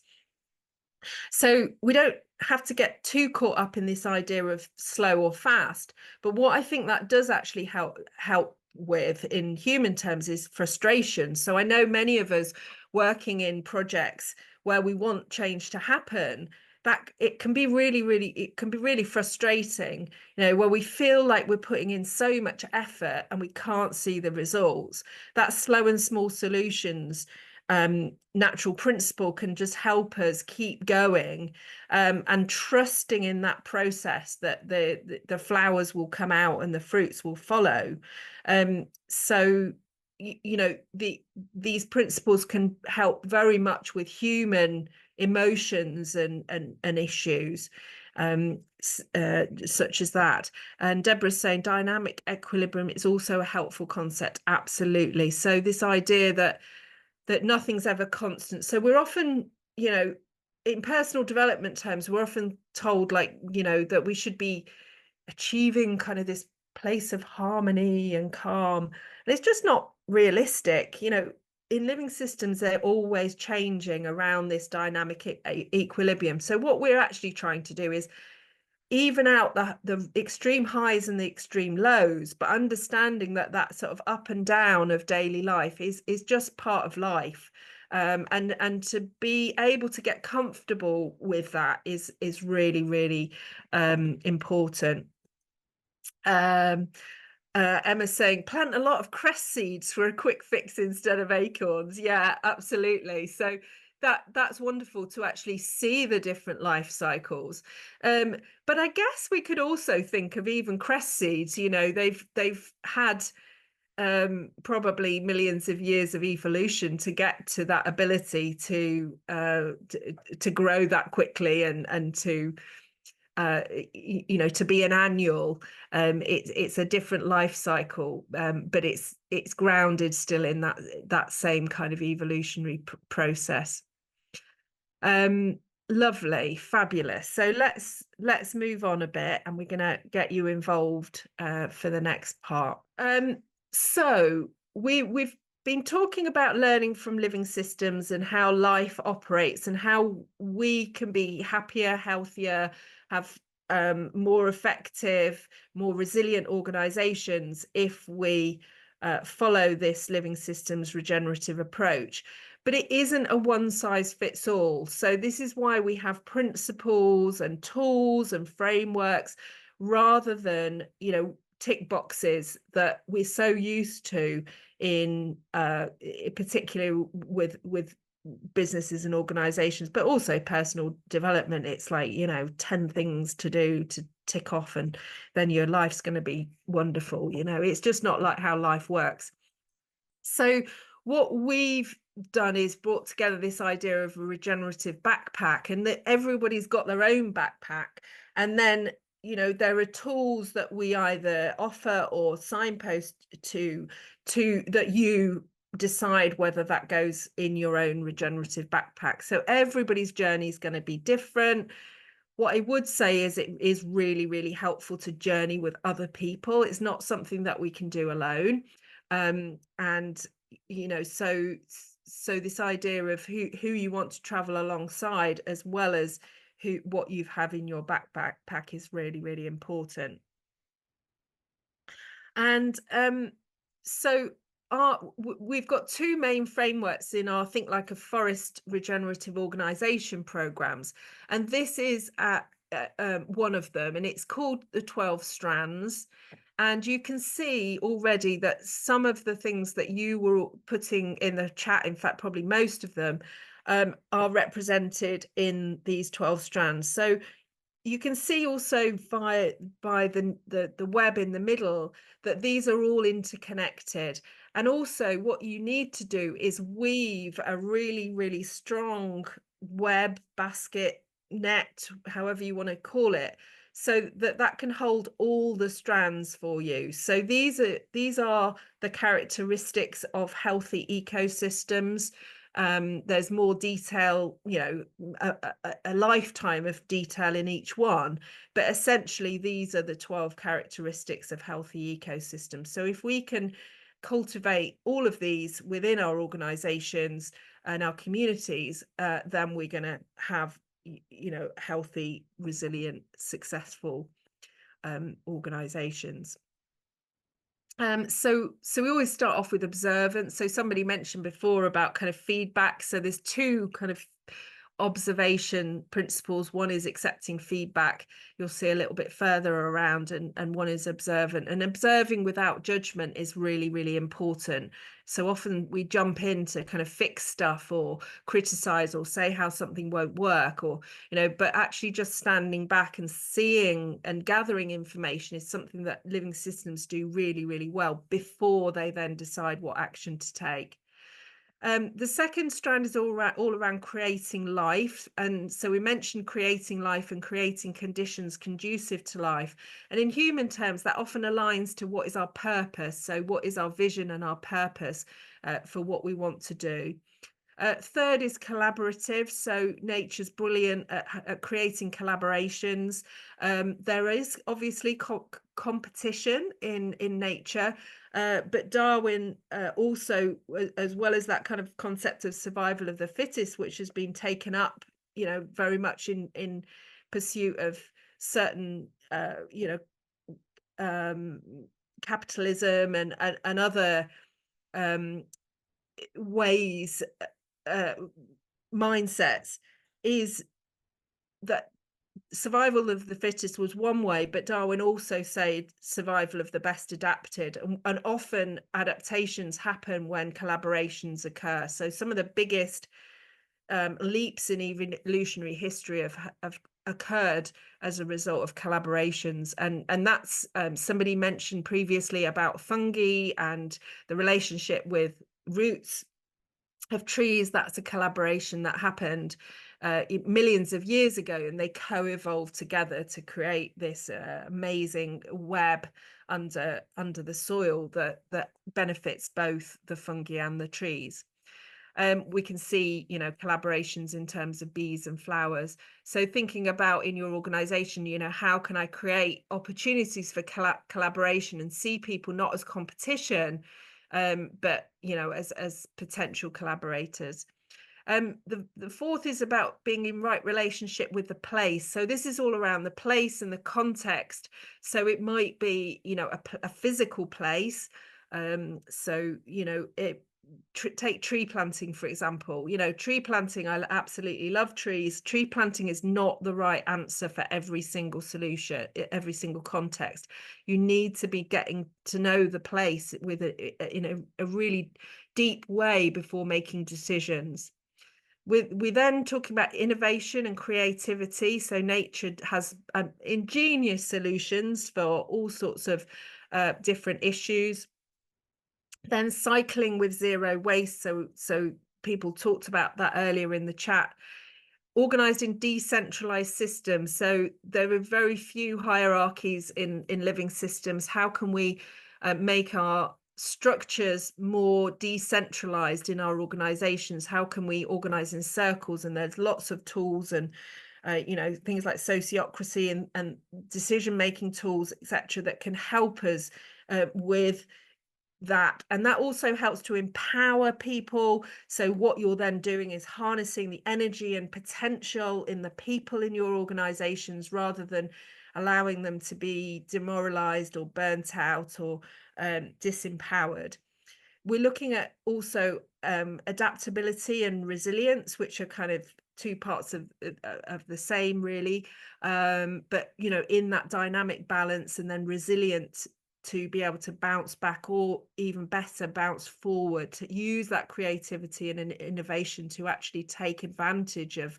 So we don't have to get too caught up in this idea of slow or fast, but what I think that does actually help with in human terms is frustration. So I know many of us working in projects where we want change to happen, that it can be really frustrating, where we feel like we're putting in so much effort and we can't see the results. That slow and small solutions natural principle can just help us keep going, and trusting in that process that the flowers will come out and the fruits will follow. So these principles can help very much with human emotions and issues, such as that. And Deborah's saying dynamic equilibrium is also a helpful concept. Absolutely. So this idea that nothing's ever constant. So we're often, in personal development terms, we're often told, like, that we should be achieving kind of this place of harmony and calm. And it's just not realistic. In living systems, they're always changing around this dynamic equilibrium. So what we're actually trying to do is even out the extreme highs and the extreme lows, but understanding that sort of up and down of daily life is just part of life. And to be able to get comfortable with that is really, really important. Emma's saying plant a lot of cress seeds for a quick fix instead of acorns. Yeah, absolutely. So that's wonderful to actually see the different life cycles. But I guess we could also think of even cress seeds. They've had probably millions of years of evolution to get to that ability to grow that quickly and to to be an annual. It's a different life cycle, but it's grounded still in that same kind of evolutionary process. Lovely, fabulous. So let's move on a bit, and we're going to get you involved for the next part. So we've been talking about learning from living systems and how life operates and how we can be happier, healthier, have more effective, more resilient organizations if we follow this living systems regenerative approach. But it isn't a one size fits all. So this is why we have principles and tools and frameworks, rather than, tick boxes that we're so used to in particularly with businesses and organizations, but also personal development. It's like 10 things to do to tick off and then your life's going to be wonderful. It's just not like how life works. So what we've done is brought together this idea of a regenerative backpack, and that everybody's got their own backpack, and then there are tools that we either offer or signpost to that you decide whether that goes in your own regenerative backpack. So everybody's journey is going to be different. What I would say is it is really, really helpful to journey with other people. It's not something that we can do alone. And so this idea of who you want to travel alongside, as well as what you have in your backpack is really, really important. And so we've got two main frameworks in our Think Like a Forest regenerative organization programs, and this is one of them, and it's called the 12 Strands. And you can see already that some of the things that you were putting in the chat, in fact, probably most of them, are represented in these 12 strands. So you can see also by the web in the middle that these are all interconnected. And also what you need to do is weave a really, really strong web, basket, net, however you want to call it, so that can hold all the strands for you. So these are the characteristics of healthy ecosystems. There's more detail, a lifetime of detail in each one, but essentially these are the 12 characteristics of healthy ecosystems. So if we can cultivate all of these within our organizations and our communities, then we're going to have healthy, resilient, successful organizations. So we always start off with observance. So somebody mentioned before about kind of feedback. So there's two kind of observation principles. One is accepting feedback, you'll see a little bit further around, and one is observant. And observing without judgment is really, really important. So often we jump in to kind of fix stuff or criticize or say how something won't work, or but actually just standing back and seeing and gathering information is something that living systems do really, really well before they then decide what action to take. The second strand is all around creating life. And so we mentioned creating life and creating conditions conducive to life. And in human terms, that often aligns to what is our purpose. So what is our vision and our purpose for what we want to do. Third is collaborative. So nature's brilliant at creating collaborations. There is obviously competition in nature, but Darwin also, as well as that kind of concept of survival of the fittest, which has been taken up, very much in pursuit of certain, capitalism and other ways, mindsets, is that survival of the fittest was one way, but Darwin also said survival of the best adapted, and often adaptations happen when collaborations occur. So some of the biggest leaps in evolutionary history have occurred as a result of collaborations, and that's somebody mentioned previously about fungi and the relationship with roots of trees. That's a collaboration that happened millions of years ago, and they co-evolved together to create this amazing web under the soil that benefits both the fungi and the trees. We can see, collaborations in terms of bees and flowers. So thinking about in your organization, how can I create opportunities for collaboration and see people not as competition, but as potential collaborators. The fourth is about being in right relationship with the place. So this is all around the place and the context. So it might be a physical place. Take tree planting, for example. Tree planting, I absolutely love trees. Tree planting is not the right answer for every single solution, every single context. You need to be getting to know the place with a really deep way before making decisions. We then talking about innovation and creativity. So nature has ingenious solutions for all sorts of different issues. Then cycling with zero waste. So people talked about that earlier in the chat. Organized in decentralized systems. So there are very few hierarchies in living systems. How can we make our structures more decentralized in our organizations? How can we organize in circles? And there's lots of tools and things like sociocracy and decision-making tools, etc., that can help us with that. And that also helps to empower people. So what you're then doing is harnessing the energy and potential in the people in your organizations, rather than allowing them to be demoralized or burnt out or disempowered. We're looking at also adaptability and resilience, which are kind of two parts of the same, really, but in that dynamic balance, and then resilient to be able to bounce back, or even better, bounce forward, to use that creativity and innovation to actually take advantage of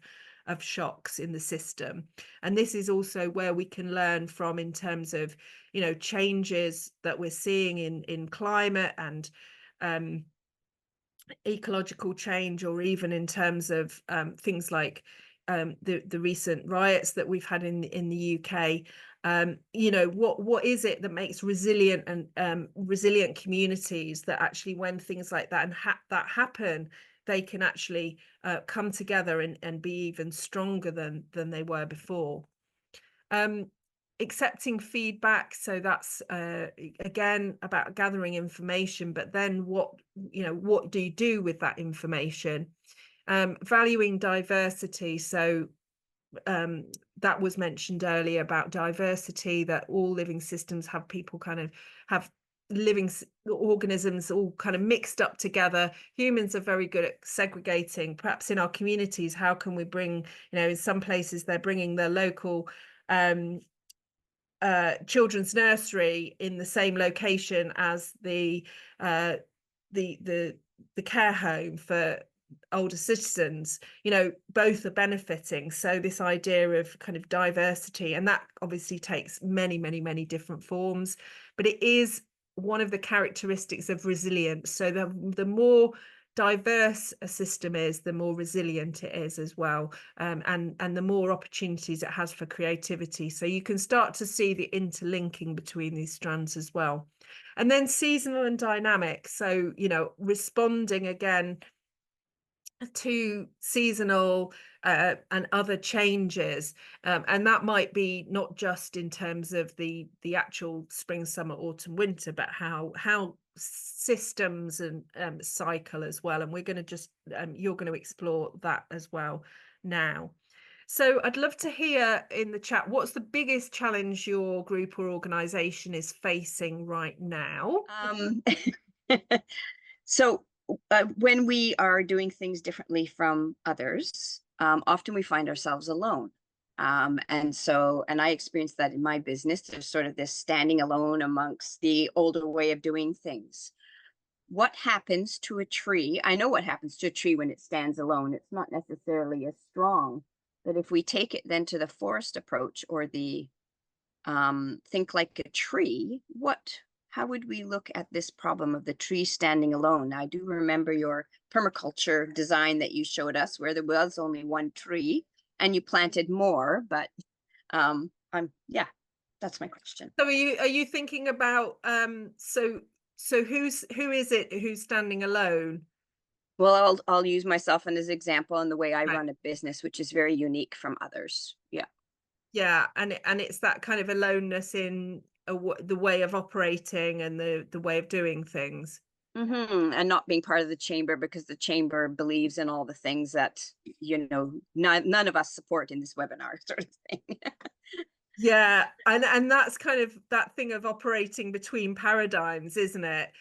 shocks in the system. And this is also where we can learn from, in terms of changes that we're seeing in climate and ecological change, or even in terms of things like the recent riots that we've had in the UK. What is it that makes resilient and resilient communities, that actually, when things like that that happen, they can actually come together and be even stronger than they were before. Accepting feedback. So that's again about gathering information, but then what do you do with that information? Valuing diversity. So that was mentioned earlier about diversity, that all living systems have people kind of have organisms all kind of mixed up together. Humans are very good at segregating. Perhaps in our communities, how can we bring, in some places they're bringing their local children's nursery in the same location as the care home for older citizens. Both are benefiting. So this idea of kind of diversity, and that obviously takes many, many, many different forms, but it is one of the characteristics of resilience. So the more diverse a system is, the more resilient it is as well, and the more opportunities it has for creativity. So you can start to see the interlinking between these strands as well. And then seasonal and dynamic. So, responding again to seasonal and other changes, and that might be not just in terms of the actual spring, summer, autumn, winter, but how systems and cycle as well. And we're going to just you're going to explore that as well now. So I'd love to hear in the chat, what's the biggest challenge your group or organization is facing right now? So when we are doing things differently from others, often we find ourselves alone. And I experienced that in my business. There's sort of this standing alone amongst the older way of doing things. What happens to a tree? I know what happens to a tree when it stands alone. It's not necessarily as strong. But if we take it then to the forest approach, or the think like a tree, how would we look at this problem of the tree standing alone? Now, I do remember your permaculture design that you showed us, where there was only one tree and you planted more, but yeah, that's my question. So are you thinking about so who is it who's standing alone? Well, I'll use myself as an example in the way I run a business, which is very unique from others. Yeah, and it's that kind of aloneness in the way of operating and the way of doing things. And not being part of the chamber, because the chamber believes in all the things that none of us support in this webinar, sort of thing. Yeah, and that's kind of that thing of operating between paradigms, isn't it?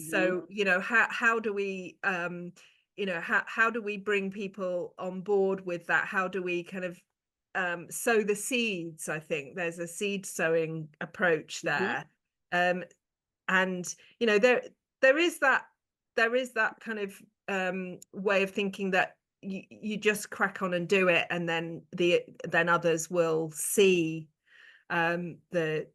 So how do we how do we bring people on board with that? How do we kind of sow the seeds? I think there's a seed sowing approach there. And there is that kind of way of thinking that you just crack on and do it, and then others will see the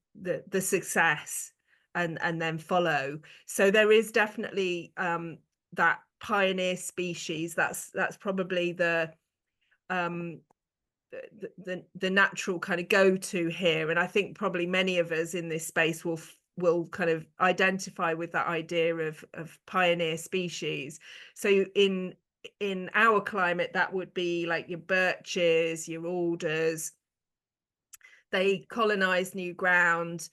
success and then follow. So there is definitely that pioneer species. That's probably the natural kind of go-to here, and I think probably many of us in this space will kind of identify with that idea of pioneer species. So in our climate, that would be like your birches, your alders. They colonize new ground,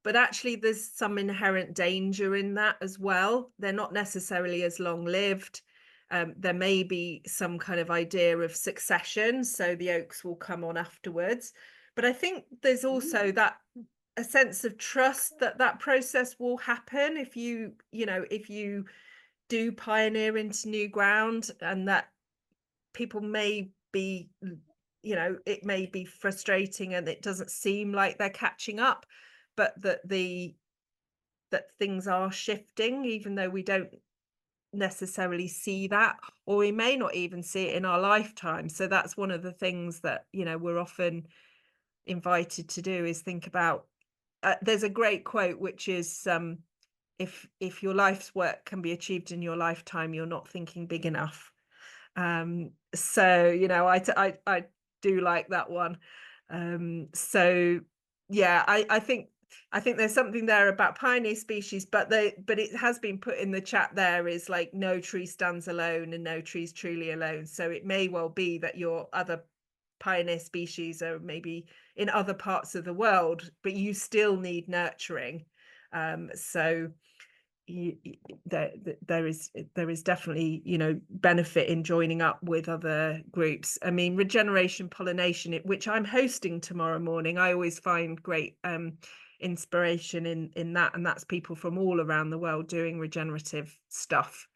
but actually there's some inherent danger in that as well. They're not necessarily as long-lived. There may be some kind of idea of succession, so the oaks will come on afterwards. But I think there's also a sense of trust that process will happen if you do pioneer into new ground, and that people may be, it may be frustrating and it doesn't seem like they're catching up, but that things are shifting, even though we don't necessarily see that, or we may not even see it in our lifetime. So that's one of the things that we're often invited to do, is think about there's a great quote which is if your life's work can be achieved in your lifetime, you're not thinking big enough. So I do like that one. So yeah, I think there's something there about pioneer species, but it has been put in the chat there is like, no tree stands alone and no tree's truly alone. So it may well be that your other pioneer species are maybe in other parts of the world, but you still need nurturing. So there is definitely benefit in joining up with other groups. I mean, regeneration pollination, which I'm hosting tomorrow morning, I always find great inspiration in that, and that's people from all around the world doing regenerative stuff.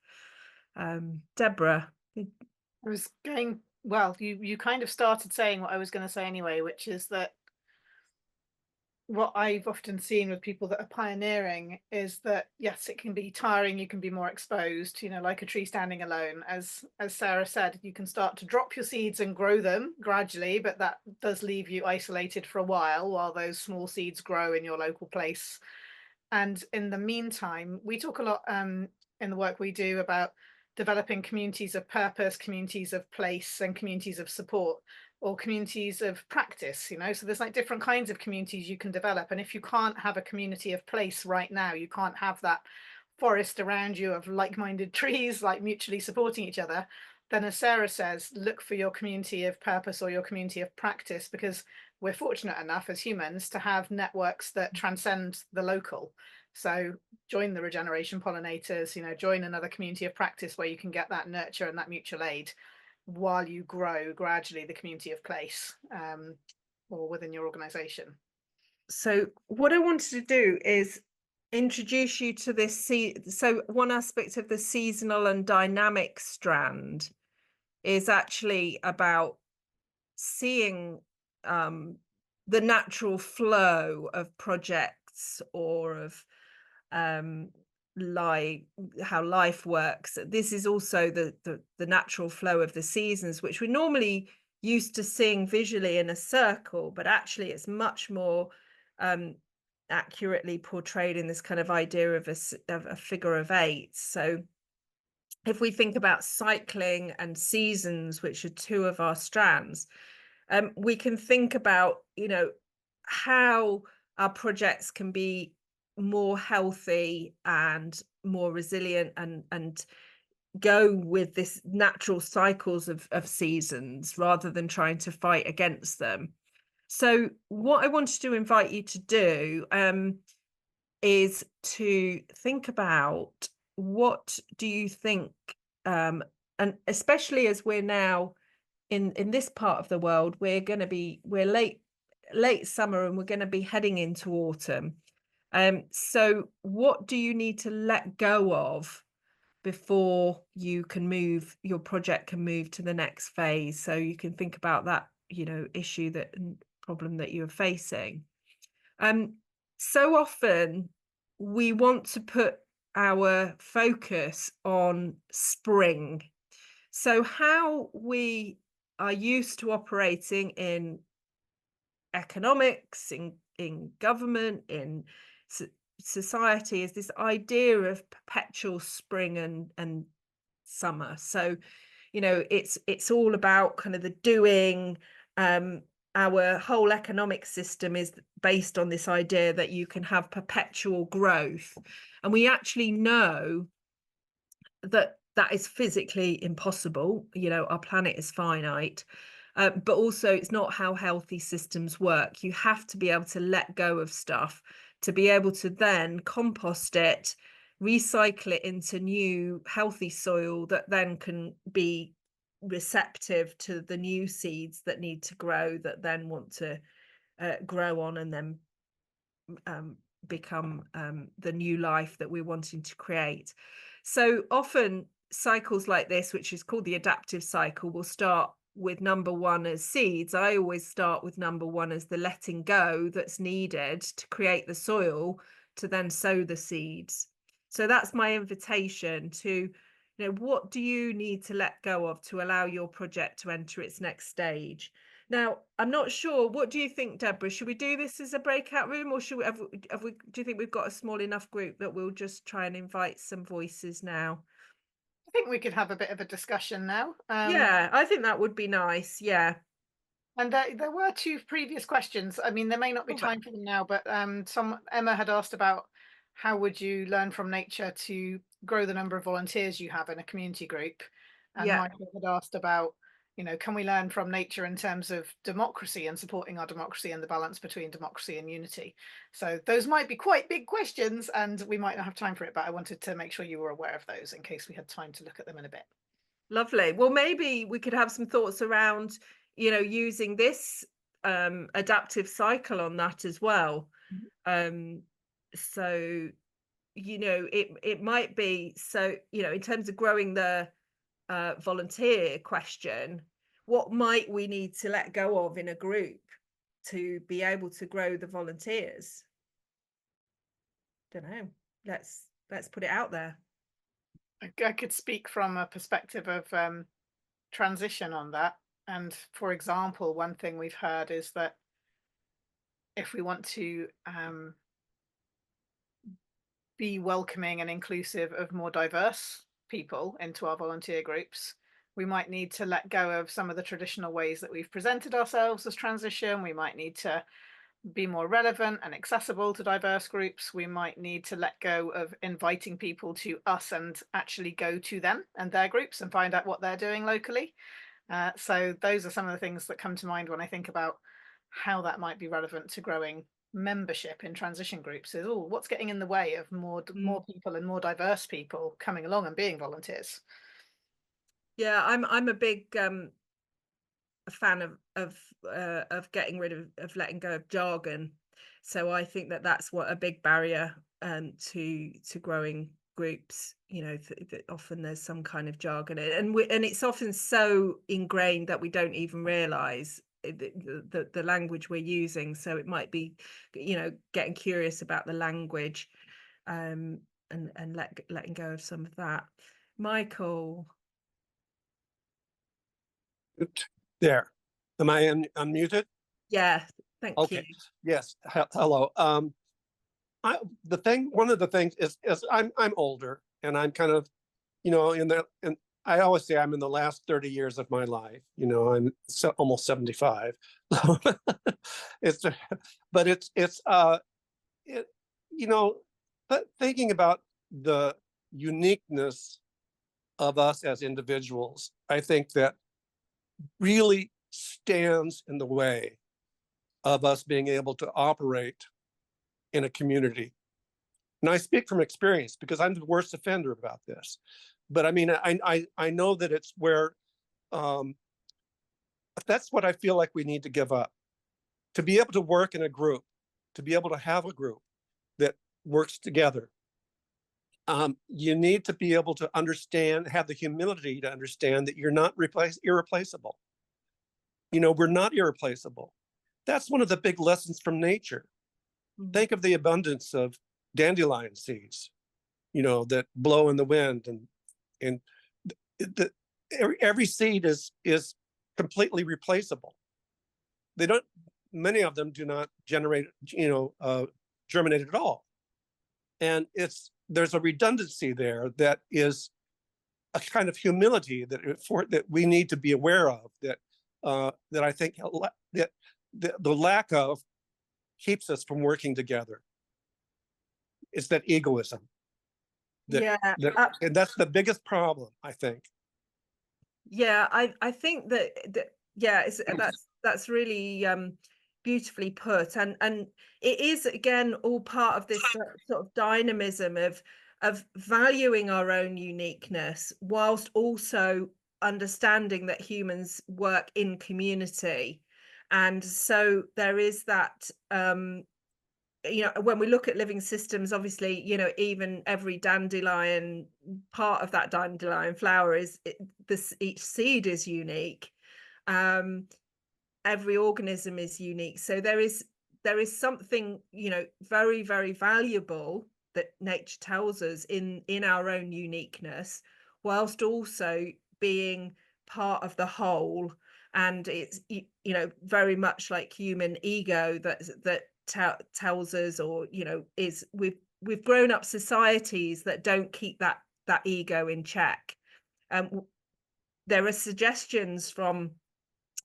Deborah. I was going, well, you kind of started saying what I was going to say anyway, which is that what I've often seen with people that are pioneering is that, yes, it can be tiring, you can be more exposed, you know, like a tree standing alone. As Sarah said, you can start to drop your seeds and grow them gradually, but that does leave you isolated for a while those small seeds grow in your local place. And in the meantime, we talk a lot in the work we do about developing communities of purpose, communities of place, and communities of support, or communities of practice, you know. So there's like different kinds of communities you can develop. And if you can't have a community of place right now, you can't have that forest around you of like-minded trees, like mutually supporting each other, then as Sarah says, look for your community of purpose or your community of practice, because we're fortunate enough as humans to have networks that transcend the local. So join the regeneration pollinators, you know, join another community of practice where you can get that nurture and that mutual aid while you grow gradually the community of place or within your organization. So what I wanted to do is introduce you to this. So one aspect of the seasonal and dynamic strand is actually about seeing the natural flow of projects or of how life works. This is also the natural flow of the seasons, which we're normally used to seeing visually in a circle, but actually it's much more accurately portrayed in this kind of idea of a figure of 8. So if we think about cycling and seasons, which are two of our strands, we can think about, you know, how our projects can be more healthy and more resilient and go with this natural cycles of seasons rather than trying to fight against them. So what I wanted to invite you to do is to think about, what do you think, and especially as we're now in this part of the world, we're late summer and we're going to be heading into autumn. So what do you need to let go of before your project can move to the next phase? So you can think about that, you know, problem that you're facing. So often we want to put our focus on spring. So how we are used to operating in economics, in government, in society, is this idea of perpetual spring and summer. So, you know, it's all about kind of the doing. Our whole economic system is based on this idea that you can have perpetual growth, and we actually know that is physically impossible. You know, our planet is finite. But also it's not how healthy systems work. You have to be able to let go of stuff to be able to then compost it, recycle it into new healthy soil that then can be receptive to the new seeds that need to grow, that then want to grow on and then become the new life that we're wanting to create. So often cycles like this, which is called the adaptive cycle, will start with number 1 as seeds. I always start with number 1 as the letting go that's needed to create the soil to then sow the seeds. So that's my invitation to, you know, what do you need to let go of to allow your project to enter its next stage? Now, I'm not sure. What do you think, Deborah? Should we do this as a breakout room, or should we do you think we've got a small enough group that we'll just try and invite some voices now? I think we could have a bit of a discussion now. Yeah, I think that would be nice. Yeah. And there were 2 previous questions. I mean, there may not be time for them now, but Emma had asked about how would you learn from nature to grow the number of volunteers you have in a community group? And Yeah. Michael had asked about, you know, can we learn from nature in terms of democracy and supporting our democracy and the balance between democracy and unity? So those might be quite big questions and we might not have time for it, but I wanted to make sure you were aware of those in case we had time to look at them in a bit. Lovely. Well, maybe we could have some thoughts around, you know, using this adaptive cycle on that as well. So, you know, it might be, so, you know, in terms of growing the volunteer question, what might we need to let go of in a group to be able to grow the volunteers? Don't know. Let's put it out there. I could speak from a perspective of transition on that. And for example, one thing we've heard is that if we want to be welcoming and inclusive of more diverse people into our volunteer groups, we might need to let go of some of the traditional ways that we've presented ourselves as transition. We might need to be more relevant and accessible to diverse groups. We might need to let go of inviting people to us and actually go to them and their groups and find out what they're doing locally. So those are some of the things that come to mind when I think about how that might be relevant to growing membership in transition groups. Is, oh, what's getting in the way of more people and more diverse people coming along and being volunteers? Yeah, I'm a big a fan of getting rid of letting go of jargon. So I think that that's what a big barrier to growing groups. You know, that often there's some kind of jargon, and it's often so ingrained that we don't even realize the language we're using. So it might be, you know, getting curious about the language, and letting go of some of that. Michael. There. Am I unmuted? Yeah, thank you. Okay. Yes. Hello. One of the things is I'm older, and I'm kind of, you know, and I always say I'm in the last 30 years of my life. You know, I'm almost 75. It's, but it's you know, but thinking about the uniqueness of us as individuals, I think that really stands in the way of us being able to operate in a community. And I speak from experience because I'm the worst offender about this. But I mean, I know that it's where that's what I feel like we need to give up. To be able to work in a group, to be able to have a group that works together, you need to be able to understand, have the humility to understand that you're not irreplaceable. You know, we're not irreplaceable. That's one of the big lessons from nature. Think of the abundance of dandelion seeds, you know, that blow in the wind, and every seed is completely replaceable. Many of them do not generate, you know, germinate at all. And there's a redundancy there that is a kind of humility that we need to be aware of, that I think that the lack of keeps us from working together. It's that egoism. And that's the biggest problem, I think. Yeah, I think that yeah, that's really beautifully put, and it is again all part of this sort of dynamism of valuing our own uniqueness whilst also understanding that humans work in community. And so there is that you know, when we look at living systems, obviously, you know, even every dandelion, part of that dandelion flower each seed is unique. Every organism is unique. So there is something, you know, very, very valuable that nature tells us in our own uniqueness, whilst also being part of the whole. And it's, you know, very much like human ego that tells us, or, you know, is we've grown up societies that don't keep that ego in check. There are suggestions from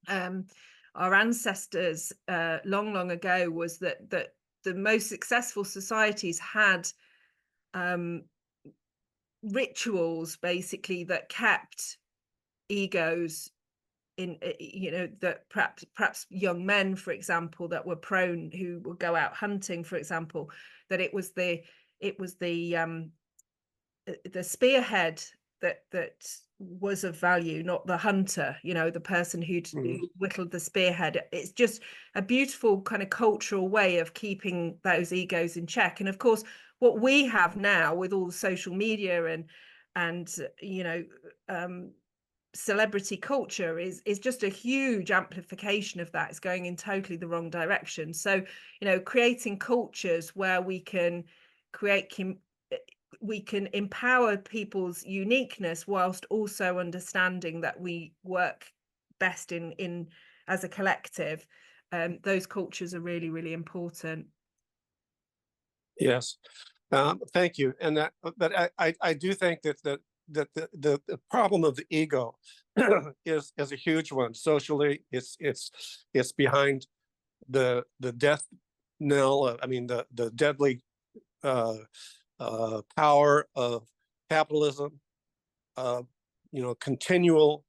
our ancestors long ago, was that the most successful societies had rituals basically that kept egos in, you know, that perhaps young men, for example, that were prone, who would go out hunting, for example, that it was the spearhead that was of value, not the hunter, you know, the person who whittled the spearhead. It's just a beautiful kind of cultural way of keeping those egos in check. And of course, what we have now with all the social media and you know, celebrity culture is just a huge amplification of that. It's going in totally the wrong direction. So, you know, creating cultures where we can empower people's uniqueness whilst also understanding that we work best in as a collective. Those cultures are really, really important. Yes, thank you. And that, but I do think that the problem of the ego is a huge one socially. It's behind the death knell. I mean the deadly power of capitalism. You know, continual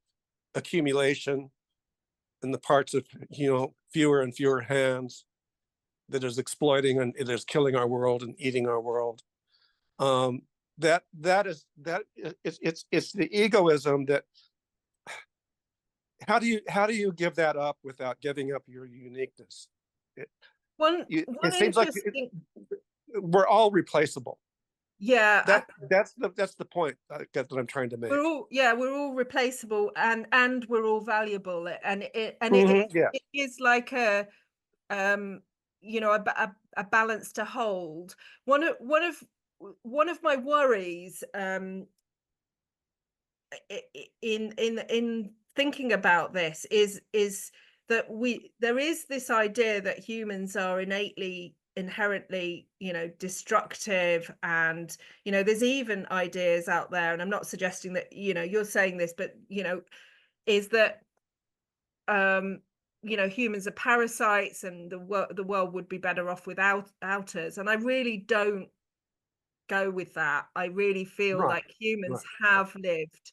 accumulation in the parts of, you know, fewer and fewer hands, that is exploiting and it is killing our world and eating our world. It's the egoism that, how do you give that up without giving up your uniqueness? It seems like we're all replaceable. Yeah, that's the point that I'm trying to make. We're all replaceable and we're all valuable, and it is like a you know, a balance to hold. One of my worries in thinking about this is that there is this idea that humans are inherently, you know, destructive, and, you know, there's even ideas out there, and I'm not suggesting that, you know, you're saying this, but, you know, is that you know, humans are parasites and the world would be better off without us. And I really don't go with that. I really feel like humans have lived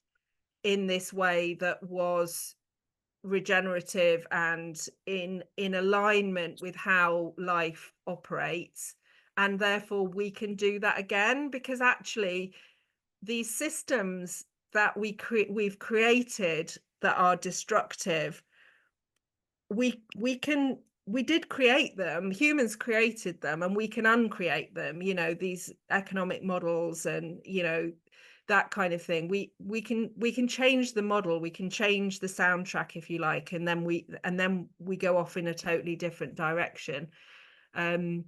in this way that was regenerative and in alignment with how life operates, and therefore we can do that again, because actually these systems that we've created that are destructive, we did create them, humans created them, and we can uncreate them, you know, these economic models and, you know, that kind of thing. We can change the model, we can change the soundtrack, if you like, and then we go off in a totally different direction. And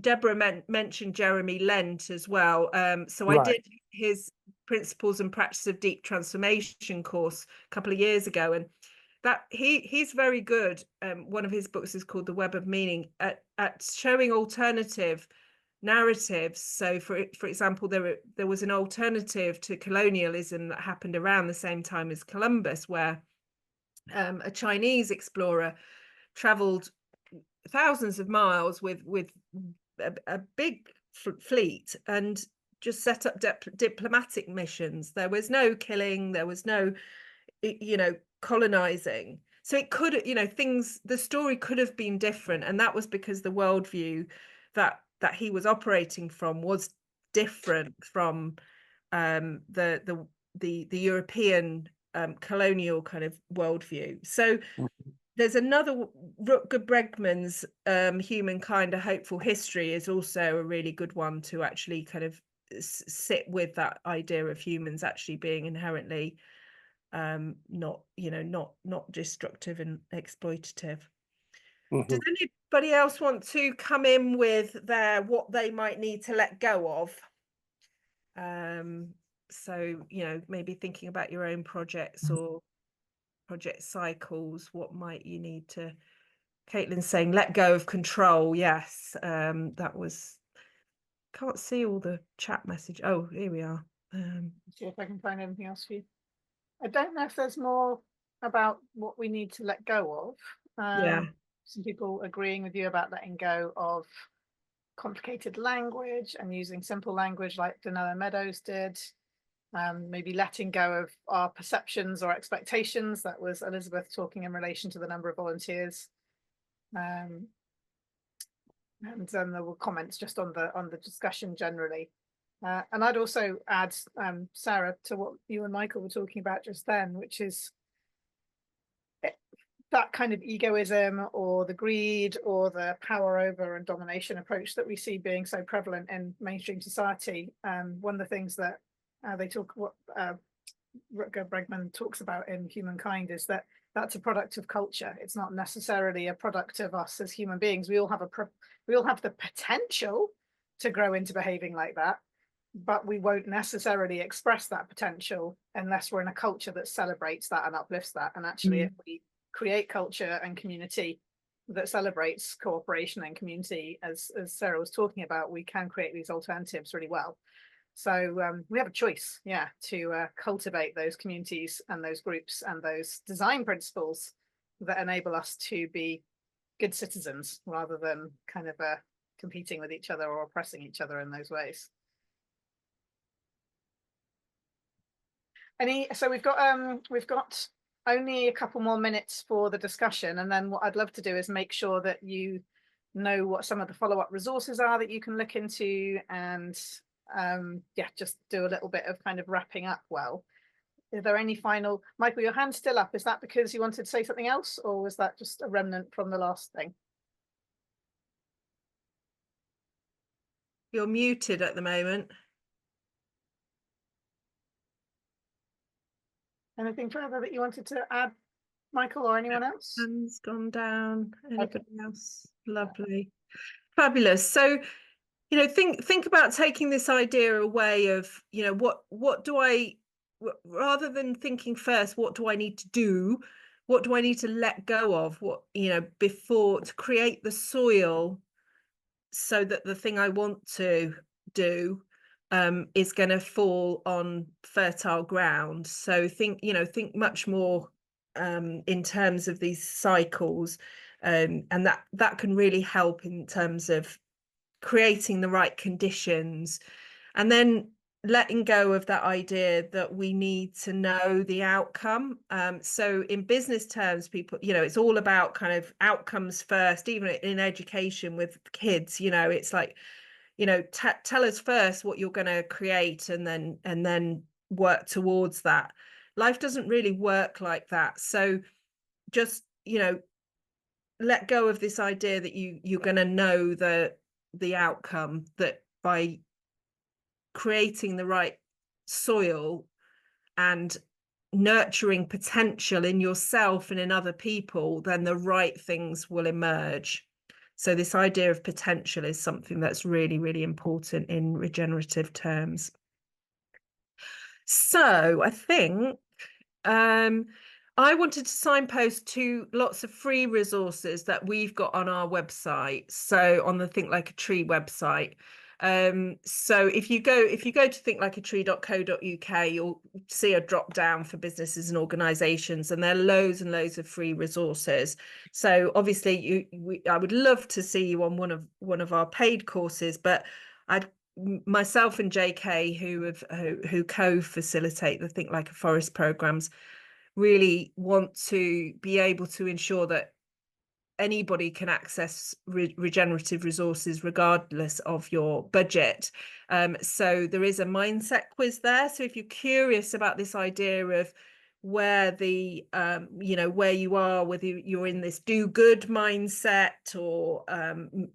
Deborah mentioned Jeremy Lent as well. So I did his Principles and Practice of Deep Transformation course a couple of years ago, and that he's very good. One of his books is called The Web of Meaning, at showing alternative narratives. So for example, there was an alternative to colonialism that happened around the same time as Columbus, where a Chinese explorer traveled thousands of miles with a big fleet and just set up diplomatic missions. There was no killing, there was no, you know, colonizing. So it could, you know, the story could have been different, and that was because the worldview that he was operating from was different from the European colonial kind of worldview. So there's another, Rutger Bregman's Humankind: A Hopeful History is also a really good one to actually kind of sit with that idea of humans actually being inherently not, you know, not destructive and exploitative. Does anybody else want to come in with what they might need to let go of? So, you know, maybe thinking about your own projects or project cycles, what might you need to? Caitlin's saying let go of control. Yes, that was, can't see all the chat message. Oh, here we are. See if I can find anything else for you. I don't know if there's more about what we need to let go of. Yeah. Some people agreeing with you about letting go of complicated language and using simple language like Donella Meadows did. Maybe letting go of our perceptions or expectations. That was Elizabeth talking in relation to the number of volunteers. And then there were comments just on the discussion generally. And I'd also add, Sarah, to what you and Michael were talking about just then, which is that kind of egoism or the greed or the power over and domination approach that we see being so prevalent in mainstream society. One of the things that Rutger Bregman talks about in Humankind is that that's a product of culture. It's not necessarily a product of us as human beings. We all have the potential to grow into behaving like that, but we won't necessarily express that potential unless we're in a culture that celebrates that and uplifts that. And actually, if we create culture and community that celebrates cooperation and community, as Sarah was talking about, we can create these alternatives really well. So we have a choice, to cultivate those communities and those groups and those design principles that enable us to be good citizens rather than kind of competing with each other or oppressing each other in those ways. So we've got only a couple more minutes for the discussion, and then what I'd love to do is make sure that you know what some of the follow-up resources are that you can look into, and just do a little bit of kind of wrapping up. Well, are there any final? Michael, your hand's still up. Is that because you wanted to say something else, or was that just a remnant from the last thing? You're muted at the moment. Anything further that you wanted to add, Michael, or anyone else? Hands gone down. Anybody else? Lovely. Fabulous. So, think about taking this idea away of, what do I, rather than thinking first, what do I need to do? What do I need to let go of? What, before, to create the soil so that the thing I want to do is going to fall on fertile ground. So think much more in terms of these cycles, and that can really help in terms of creating the right conditions, and then letting go of that idea that we need to know the outcome. So in business terms, people, it's all about kind of outcomes first, even in education with kids, it's like, tell us first what you're going to create and then work towards that. Life doesn't really work like that. So just, let go of this idea that you're going to know the outcome, that by creating the right soil and nurturing potential in yourself and in other people, then the right things will emerge. So this idea of potential is something that's really, really important in regenerative terms. So I think I wanted to signpost to lots of free resources that we've got on our website. So on the Think Like a Tree website. So if you go to thinklikeatree.co.uk, you'll see a drop down for businesses and organizations, and there are loads and loads of free resources. So obviously I would love to see you on one of our paid courses, but myself and JK, who co-facilitate the Think Like a Forest programs, really want to be able to ensure that anybody can access regenerative resources regardless of your budget. So there is a mindset quiz there. So if you're curious about this idea of where where you are, whether you're in this do good mindset, or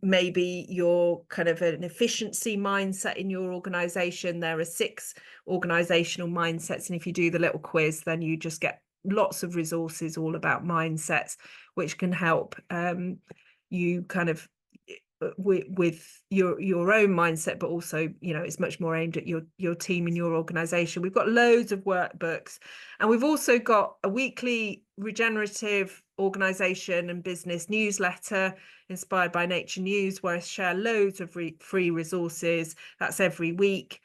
maybe you're kind of an efficiency mindset in your organization, there are 6 organizational mindsets, and if you do the little quiz, then you just get lots of resources all about mindsets, which can help you kind of with your own mindset, but also it's much more aimed at your team and your organization. We've got loads of workbooks, and we've also got a weekly regenerative organization and business newsletter inspired by Nature News, where I share loads of free resources. That's every week.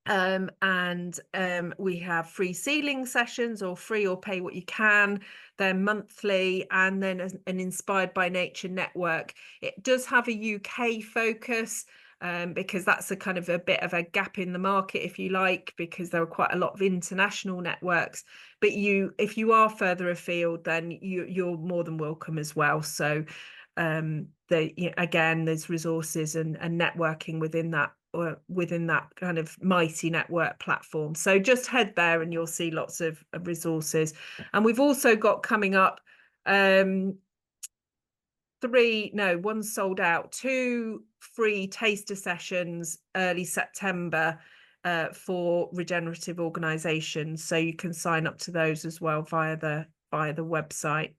We have free seedling sessions, or free or pay what you can. They're monthly, and then an Inspired by Nature network. It does have a UK focus, because that's a kind of a bit of a gap in the market, if you like, because there are quite a lot of international networks. But if you are further afield, then you're more than welcome as well. So again, there's resources and networking within that within that kind of Mighty Network platform. So just head there and you'll see lots of resources. And we've also got coming up one's sold out, 2 free taster sessions early September for regenerative organizations. So you can sign up to those as well via the website.